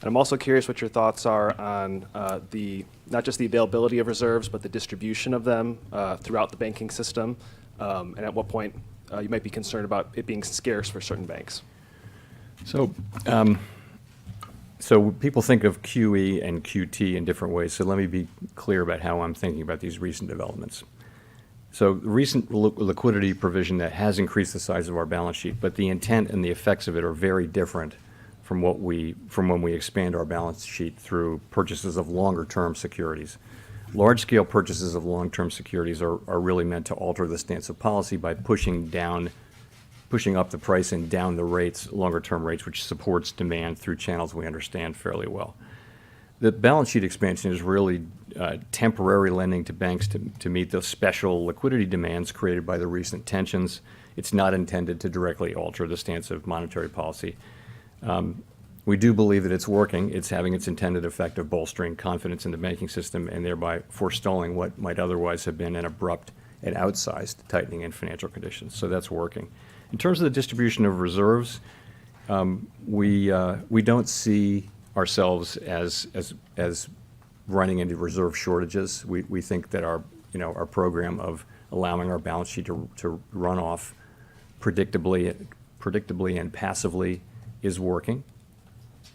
Speaker 15: And I'm also curious what your thoughts are on not just the availability of reserves, but the distribution of them throughout the banking system, and at what point you might be concerned about it being scarce for certain banks.
Speaker 2: So, so people think of QE and QT in different ways. So let me be clear about how I'm thinking about these recent developments. So the recent liquidity provision that has increased the size of our balance sheet, but the intent and the effects of it are very different from when we expand our balance sheet through purchases of longer-term securities. Large-scale purchases of long-term securities are really meant to alter the stance of policy by pushing up the price and down the rates, longer-term rates, which supports demand through channels we understand fairly well. The balance sheet expansion is really temporary lending to banks to meet those special liquidity demands created by the recent tensions. It's not intended to directly alter the stance of monetary policy. We do believe that it's working. It's having its intended effect of bolstering confidence in the banking system and thereby forestalling what might otherwise have been an abrupt and outsized tightening in financial conditions. So that's working. In terms of the distribution of reserves, we don't see ourselves as running into reserve shortages. We think that our program of allowing our balance sheet to run off predictably and passively is working.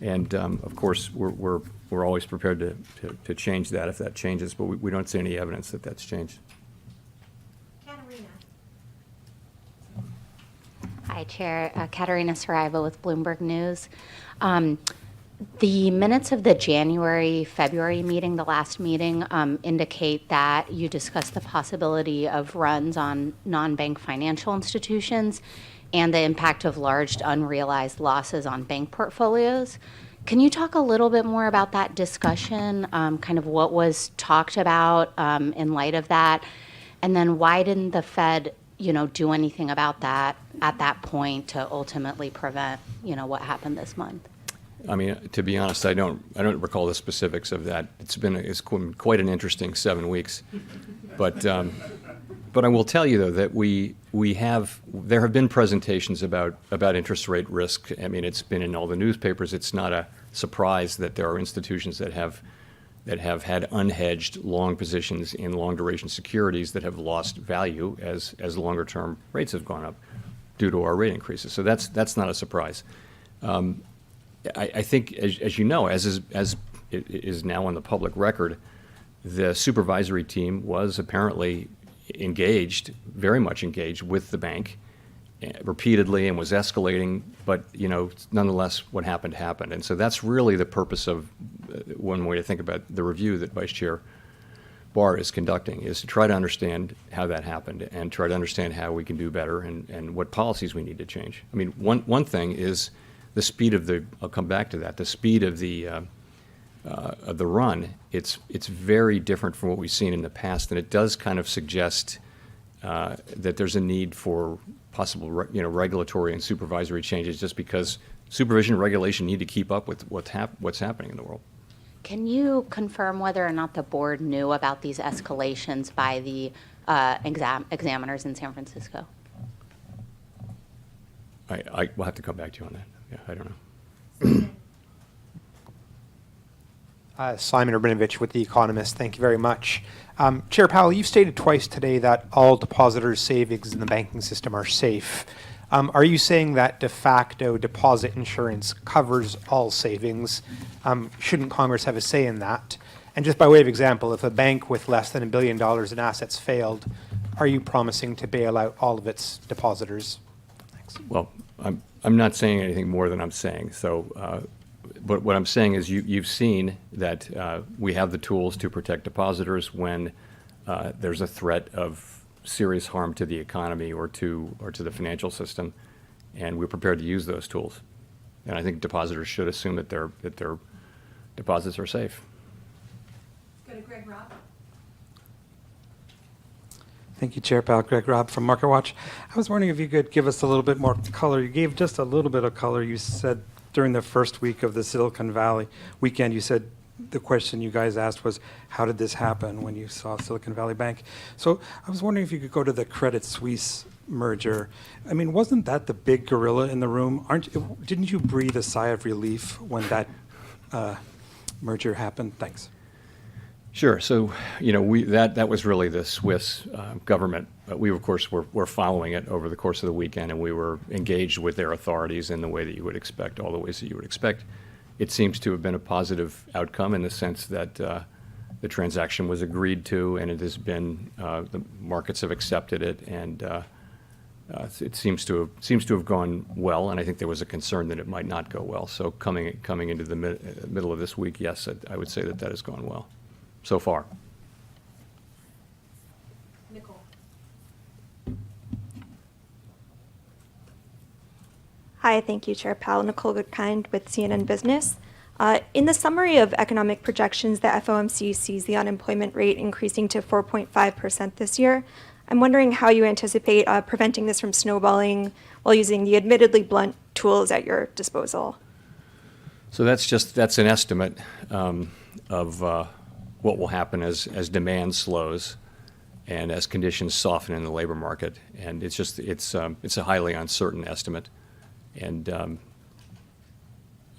Speaker 2: And of course, we're always prepared to change that if that changes, but we don't see any evidence that that's changed.
Speaker 6: Katerina.
Speaker 16: Hi, Chair. Katerina Saraiva with Bloomberg News. The minutes of the January-February meeting, the last meeting, indicate that you discussed the possibility of runs on non-bank financial institutions and the impact of large unrealized losses on bank portfolios. Can you talk a little bit more about that discussion, kind of what was talked about in light of that? And then why didn't the Fed, do anything about that at that point to ultimately prevent, what happened this month?
Speaker 2: I mean, to be honest, I don't recall the specifics of that. It's quite an interesting 7 weeks, but I will tell you though that there have been presentations about interest rate risk. I mean, it's been in all the newspapers. It's not a surprise that there are institutions that have had unhedged long positions in long duration securities that have lost value as longer term rates have gone up due to our rate increases. So that's not a surprise. I think, as you know, as is now on the public record, the supervisory team was apparently very much engaged with the bank repeatedly and was escalating, but nonetheless what happened. And so that's really the purpose of one way to think about the review that Vice Chair Barr is conducting, is to try to understand how that happened and try to understand how we can do better and what policies we need to change. I mean, one thing is the speed of I'll come back to that, the speed of the run. It's very different from what we've seen in the past, and it does kind of suggest that there's a need for possible regulatory and supervisory changes, just because supervision and regulation need to keep up with what's happening in the world.
Speaker 16: Can you confirm whether or not the board knew about these escalations by the examiners in San Francisco?
Speaker 2: I will have to come back to you on that. Yeah, I don't know.
Speaker 17: Simon Urbanovich with The Economist. Thank you very much. Chair Powell, you've stated twice today that all depositors' savings in the banking system are safe. Are you saying that de facto deposit insurance covers all savings? Shouldn't Congress have a say in that? And just by way of example, if a bank with less than $1 billion in assets failed, are you promising to bail out all of its depositors? Thanks.
Speaker 2: Well, I'm not saying anything more than I'm saying. So, but what I'm saying is you've seen that we have the tools to protect depositors when there's a threat of serious harm to the economy or to the financial system, and we're prepared to use those tools. And I think depositors should assume that their deposits are safe.
Speaker 6: Let's go to Greg Robb.
Speaker 17: Thank you, Chair Powell. Greg Robb from MarketWatch. I was wondering if you could give us a little bit more color. You gave just a little bit of color. You said during the first week of the Silicon Valley weekend, you said the question you guys asked was, how did this happen when you saw Silicon Valley Bank? So I was wondering if you could go to the Credit Suisse merger. I mean, wasn't that the big gorilla in the room? Didn't you breathe a sigh of relief when that merger happened? Thanks.
Speaker 2: Sure. So, that was really the Swiss government. We, of course, were following it over the course of the weekend, and we were engaged with their authorities in the way that you would expect, all the ways that you would expect. It seems to have been a positive outcome in the sense that the transaction was agreed to, and it has been, the markets have accepted it, and it seems to have gone well, and I think there was a concern that it might not go well. So coming into the middle of this week, yes, I would say that has gone well. So far.
Speaker 6: Nicole.
Speaker 18: Hi, thank you, Chair Powell. Nicole Goodkind with CNN Business. In the summary of economic projections, the FOMC sees the unemployment rate increasing to 4.5% this year. I'm wondering how you anticipate preventing this from snowballing while using the admittedly blunt tools at your disposal.
Speaker 2: So that's an estimate of what will happen as demand slows and as conditions soften in the labor market. And it's a highly uncertain estimate. And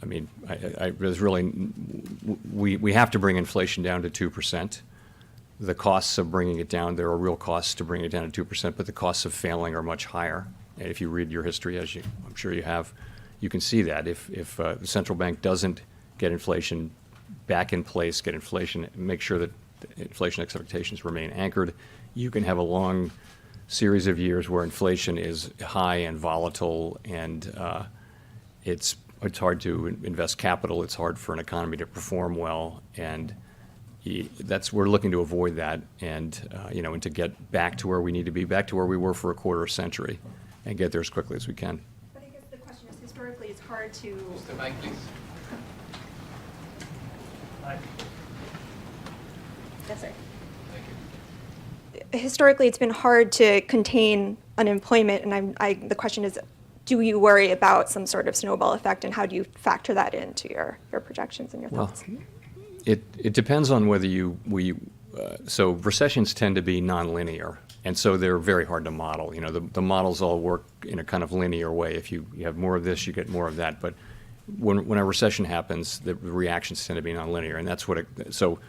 Speaker 2: there's really, we have to bring inflation down to 2%. The costs of bringing it down, there are real costs to bring it down to 2%, but the costs of failing are much higher. And if you read your history, I'm sure you have, you can see that if the central bank doesn't get inflation back in place, make sure that inflation expectations remain anchored, you can have a long series of years where inflation is high and volatile, and it's hard to invest capital. It's hard for an economy to perform well, and we're looking to avoid that, and and to get back to where we need to be, back to where we were for a quarter century, and get there as quickly as we can.
Speaker 18: But I guess the question is, historically, it's hard to...
Speaker 2: Mr. Mike, please.
Speaker 18: Yes, sir. Historically, it's been hard to contain unemployment, and the question is, do you worry about some sort of snowball effect, and how do you factor that into your projections and your thoughts?
Speaker 2: Well, it depends on whether so recessions tend to be nonlinear, and so they're very hard to model. The models all work in a kind of linear way. If you have more of this, you get more of that. But when a recession happens, the reactions tend to be nonlinear, and that's so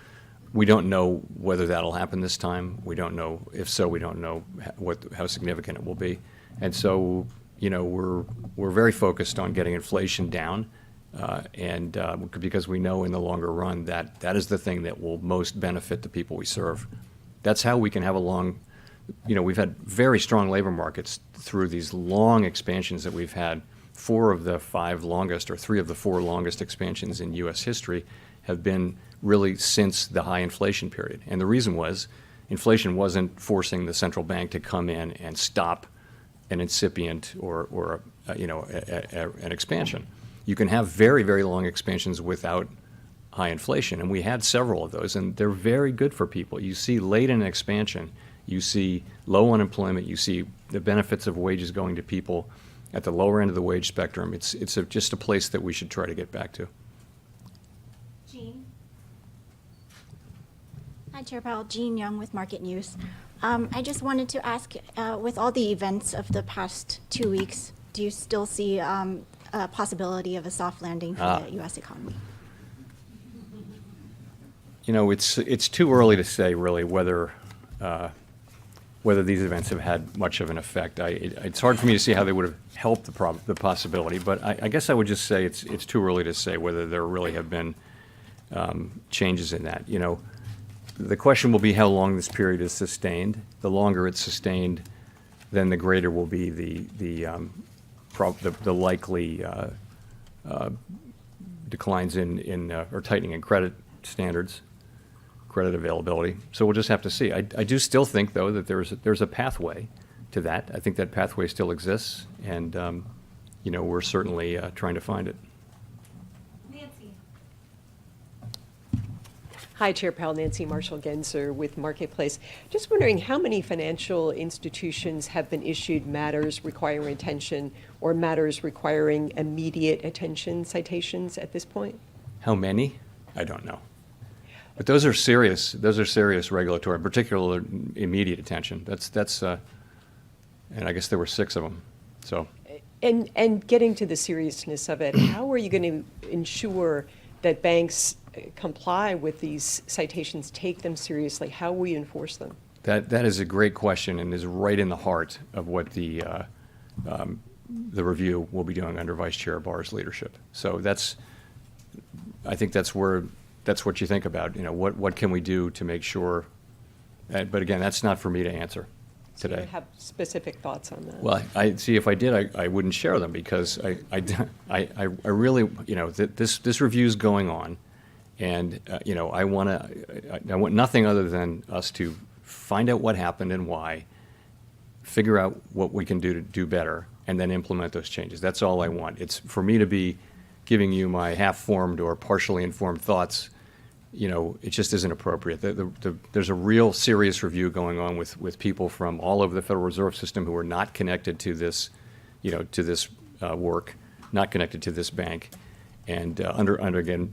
Speaker 2: we don't know whether that'll happen this time. We don't know. If so, we don't know how significant it will be. And so, we're very focused on getting inflation down, because we know in the longer run that is the thing that will most benefit the people we serve. That's how we can have we've had very strong labor markets through these long expansions that we've had. 4 of the 5 longest, or 3 of the 4 longest expansions in U.S. history have been really since the high inflation period. And the reason was inflation wasn't forcing the central bank to come in and stop an incipient or an expansion. You can have very, very long expansions without high inflation, and we had several of those, and they're very good for people. You see late in an expansion, you see low unemployment, you see the benefits of wages going to people at the lower end of the wage spectrum. It's just a place that we should try to get back to.
Speaker 6: Jean.
Speaker 19: Hi, Chair Powell. Jean Young with Market News. I just wanted to ask, with all the events of the past 2 weeks, do you still see a possibility of a soft landing for the U.S. economy?
Speaker 2: It's too early to say really whether these events have had much of an effect. It's hard for me to see how they would have helped the possibility, but I guess I would just say it's too early to say whether there really have been changes in that. The question will be how long this period is sustained. The longer it's sustained, then the greater will be the likely declines or tightening in credit standards, credit availability. So we'll just have to see. I do still think, though, that there's a pathway to that. I think that pathway still exists, and we're certainly trying to find it.
Speaker 6: Nancy.
Speaker 20: Hi, Chair Powell. Nancy Marshall-Genzer with Marketplace. Just wondering how many financial institutions have been issued matters requiring attention or matters requiring immediate attention citations at this point?
Speaker 2: How many? I don't know. But those are serious. Those are serious regulatory, particularly immediate attention. And I guess there were 6 of them. So.
Speaker 20: And getting to the seriousness of it, how are you going to ensure that banks comply with these citations, take them seriously? How will you enforce them?
Speaker 2: That is a great question and is right in the heart of what the review will be doing under Vice Chair Barr's leadership. So I think that's what you think about. What can we do to make sure? But again, that's not for me to answer today.
Speaker 20: Do you have specific thoughts on that?
Speaker 2: Well, I see. If I did, I wouldn't share them because I really, this review is going on, and I want nothing other than us to find out what happened and why, figure out what we can do to do better, and then implement those changes. That's all I want. It's for me to be giving you my half-formed or partially informed thoughts. It just isn't appropriate. There's a real serious review going on with people from all over the Federal Reserve System who are not connected to this, to this work, not connected to this bank, and under again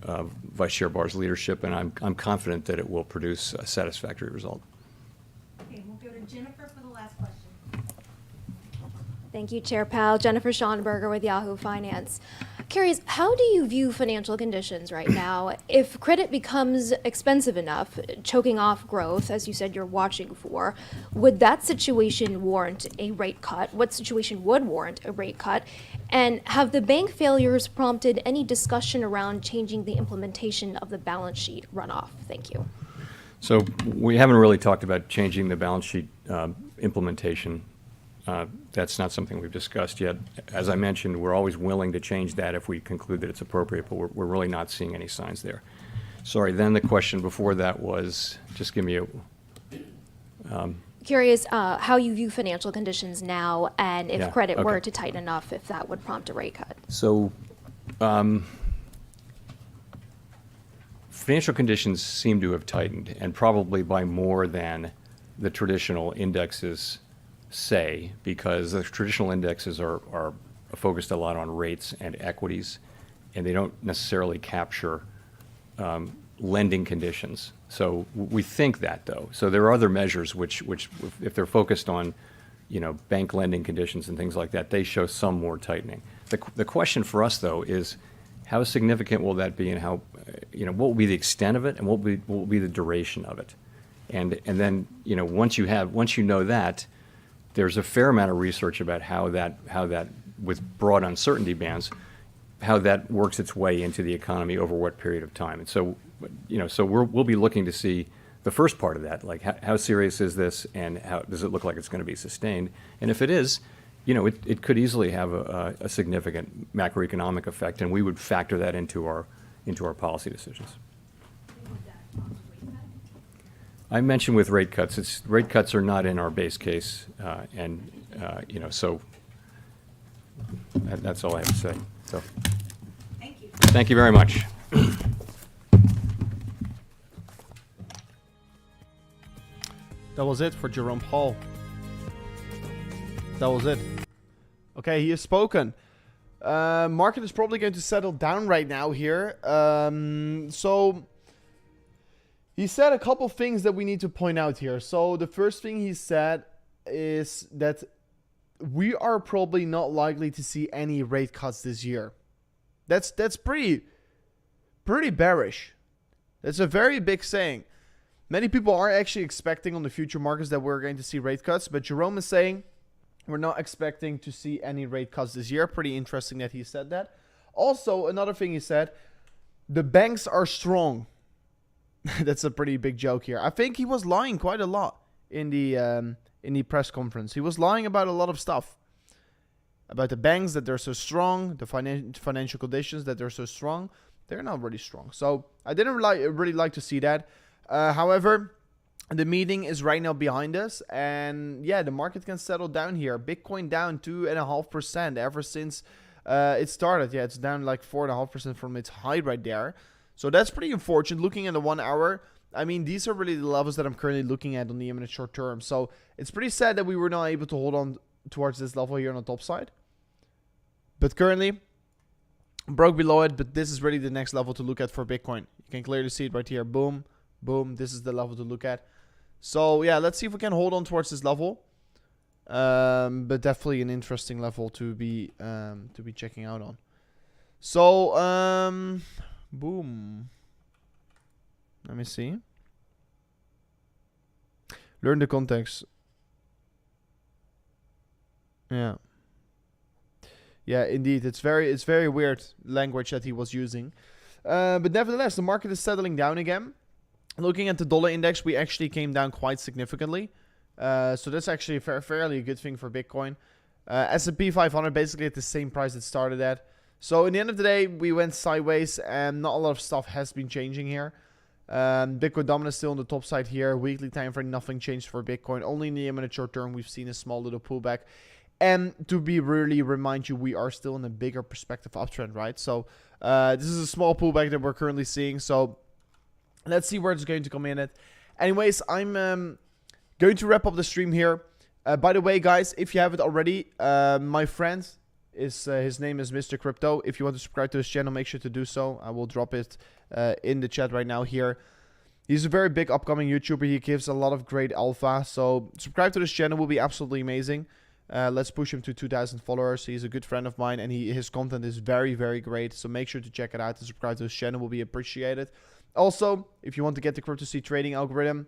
Speaker 2: Vice Chair Barr's leadership, and I'm confident that it will produce a satisfactory result.
Speaker 6: Okay, we'll go to Jennifer for the last question.
Speaker 21: Thank you, Chair Powell. Jennifer Schonberger with Yahoo Finance. Curious, how do you view financial conditions right now? If credit becomes expensive enough, choking off growth, as you said you're watching for, would that situation warrant a rate cut? What situation would warrant a rate cut? And have the bank failures prompted any discussion around changing the implementation of the balance sheet runoff? Thank you.
Speaker 2: So we haven't really talked about changing the balance sheet implementation. That's not something we've discussed yet. As I mentioned, we're always willing to change that if we conclude that it's appropriate, but we're really not seeing any signs there. Sorry, then the question before that was, just give me a...
Speaker 21: Curious how you view financial conditions now, and if credit were
Speaker 2: okay.
Speaker 21: to tighten enough, if that would prompt a rate cut.
Speaker 2: So, financial conditions seem to have tightened, and probably by more than the traditional indexes say, because the traditional indexes are focused a lot on rates and equities, and they don't necessarily capture lending conditions. So we think that, though. So there are other measures which if they're focused on, bank lending conditions and things like that, they show some more tightening. The question for us, though, is how significant will that be, and how, what will be the extent of it, and what will be the duration of it, and then once you know that, there's a fair amount of research about how that with broad uncertainty bands, how that works its way into the economy over what period of time. And so, so we'll be looking to see the first part of that, like how serious is this, and how does it look like it's going to be sustained? And if it is, it could easily have a significant macroeconomic effect, and we would factor that into our policy decisions. I mentioned with rate cuts, rate cuts are not in our base case, so that's all I have to say. So,
Speaker 6: Thank you.
Speaker 2: thank you very much.
Speaker 1: That was it for Jerome Powell. That was it. Okay, he has spoken. Market is probably going to settle down right now here. So he said a couple things that we need to point out here. So the first thing he said is that we are probably not likely to see any rate cuts this year. That's pretty bearish. That's a very big saying. Many people are actually expecting on the future markets that we're going to see rate cuts, but Jerome is saying we're not expecting to see any rate cuts this year. Pretty interesting that he said that. Also, another thing he said, the banks are strong. That's a pretty big joke here. I think he was lying quite a lot in the press conference. He was lying about a lot of stuff. About the banks, that they're so strong, the financial conditions, that they're so strong. They're not really strong. So I didn't really like to see that. However, the meeting is right now behind us, and yeah, the market can settle down here. Bitcoin down 2.5% ever since it started. Yeah, it's down like 4.5% from its high right there. So that's pretty unfortunate. Looking at the 1 hour, I mean, these are really the levels that I'm currently looking at on the imminent short term. So it's pretty sad that we were not able to hold on towards this level here on the top side. But currently, broke below it, but this is really the next level to look at for Bitcoin. You can clearly see it right here. Boom, boom. This is the level to look at. So yeah, let's see if we can hold on towards this level. But definitely an interesting level to be checking out on. So boom. Let me see. Learn the context. Yeah. Yeah, indeed. It's very weird language that he was using. But nevertheless, the market is settling down again. Looking at the dollar index, we actually came down quite significantly. So that's actually a fairly good thing for Bitcoin. S&P 500 basically at the same price it started at. So in the end of the day, we went sideways and not a lot of stuff has been changing here. Bitcoin dominance still on the top side here. Weekly time frame, nothing changed for Bitcoin. Only in the imminent short term, we've seen a small little pullback. And to be really remind you, we are still in a bigger perspective uptrend, right? So this is a small pullback that we're currently seeing. So let's see where it's going to come in at. Anyways, I'm going to wrap up the stream here. By the way, guys, if you haven't already, my friend is his name is Mr. Crypto. If you want to subscribe to his channel, make sure to do so. I will drop it in the chat right now here. He's a very big upcoming YouTuber. He gives a lot of great alpha. So subscribe to this channel will be absolutely amazing. Let's push him to 2,000 followers. He's a good friend of mine, and his content is very, very great. So make sure to check it out and subscribe to his channel will be appreciated. Also, if you want to get the CryptoC trading algorithm,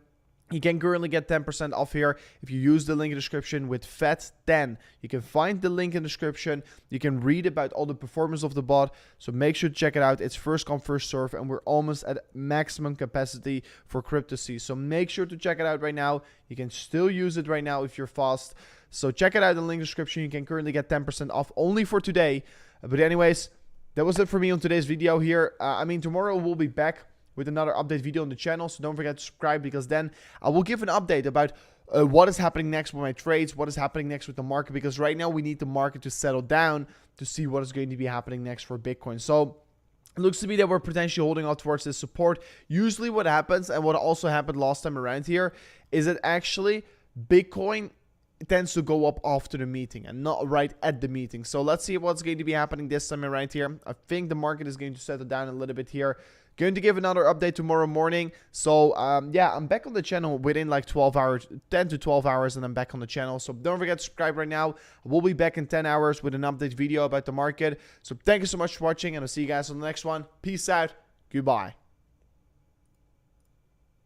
Speaker 1: you can currently get 10% off here if you use the link in the description with FAT10. You can find the link in the description. You can read about all the performance of the bot. So make sure to check it out. It's first come, first serve, and we're almost at maximum capacity for CryptoC. So make sure to check it out right now. You can still use it right now if you're fast. So check it out in the link in the description. You can currently get 10% off only for today. But anyways, that was it for me on today's video here. I mean, tomorrow we'll be back with another update video on the channel, so don't forget to subscribe, because then I will give an update about what is happening next with my trades, what is happening next with the market, because right now we need the market to settle down to see what is going to be happening next for Bitcoin. So it looks to be that we're potentially holding out towards this support. Usually what happens, and what also happened last time around here, is that actually Bitcoin tends to go up after the meeting and not right at the meeting. So let's see what's going to be happening this time around here. I think the market is going to settle down a little bit here. Going to give another update tomorrow morning. So yeah, I'm back on the channel within like 12 hours, 10 to 12 hours, and I'm back on the channel. So don't forget to subscribe right now. We'll be back in 10 hours with an update video about the market. So thank you so much for watching, and I'll see you guys on the next one. Peace out. Goodbye.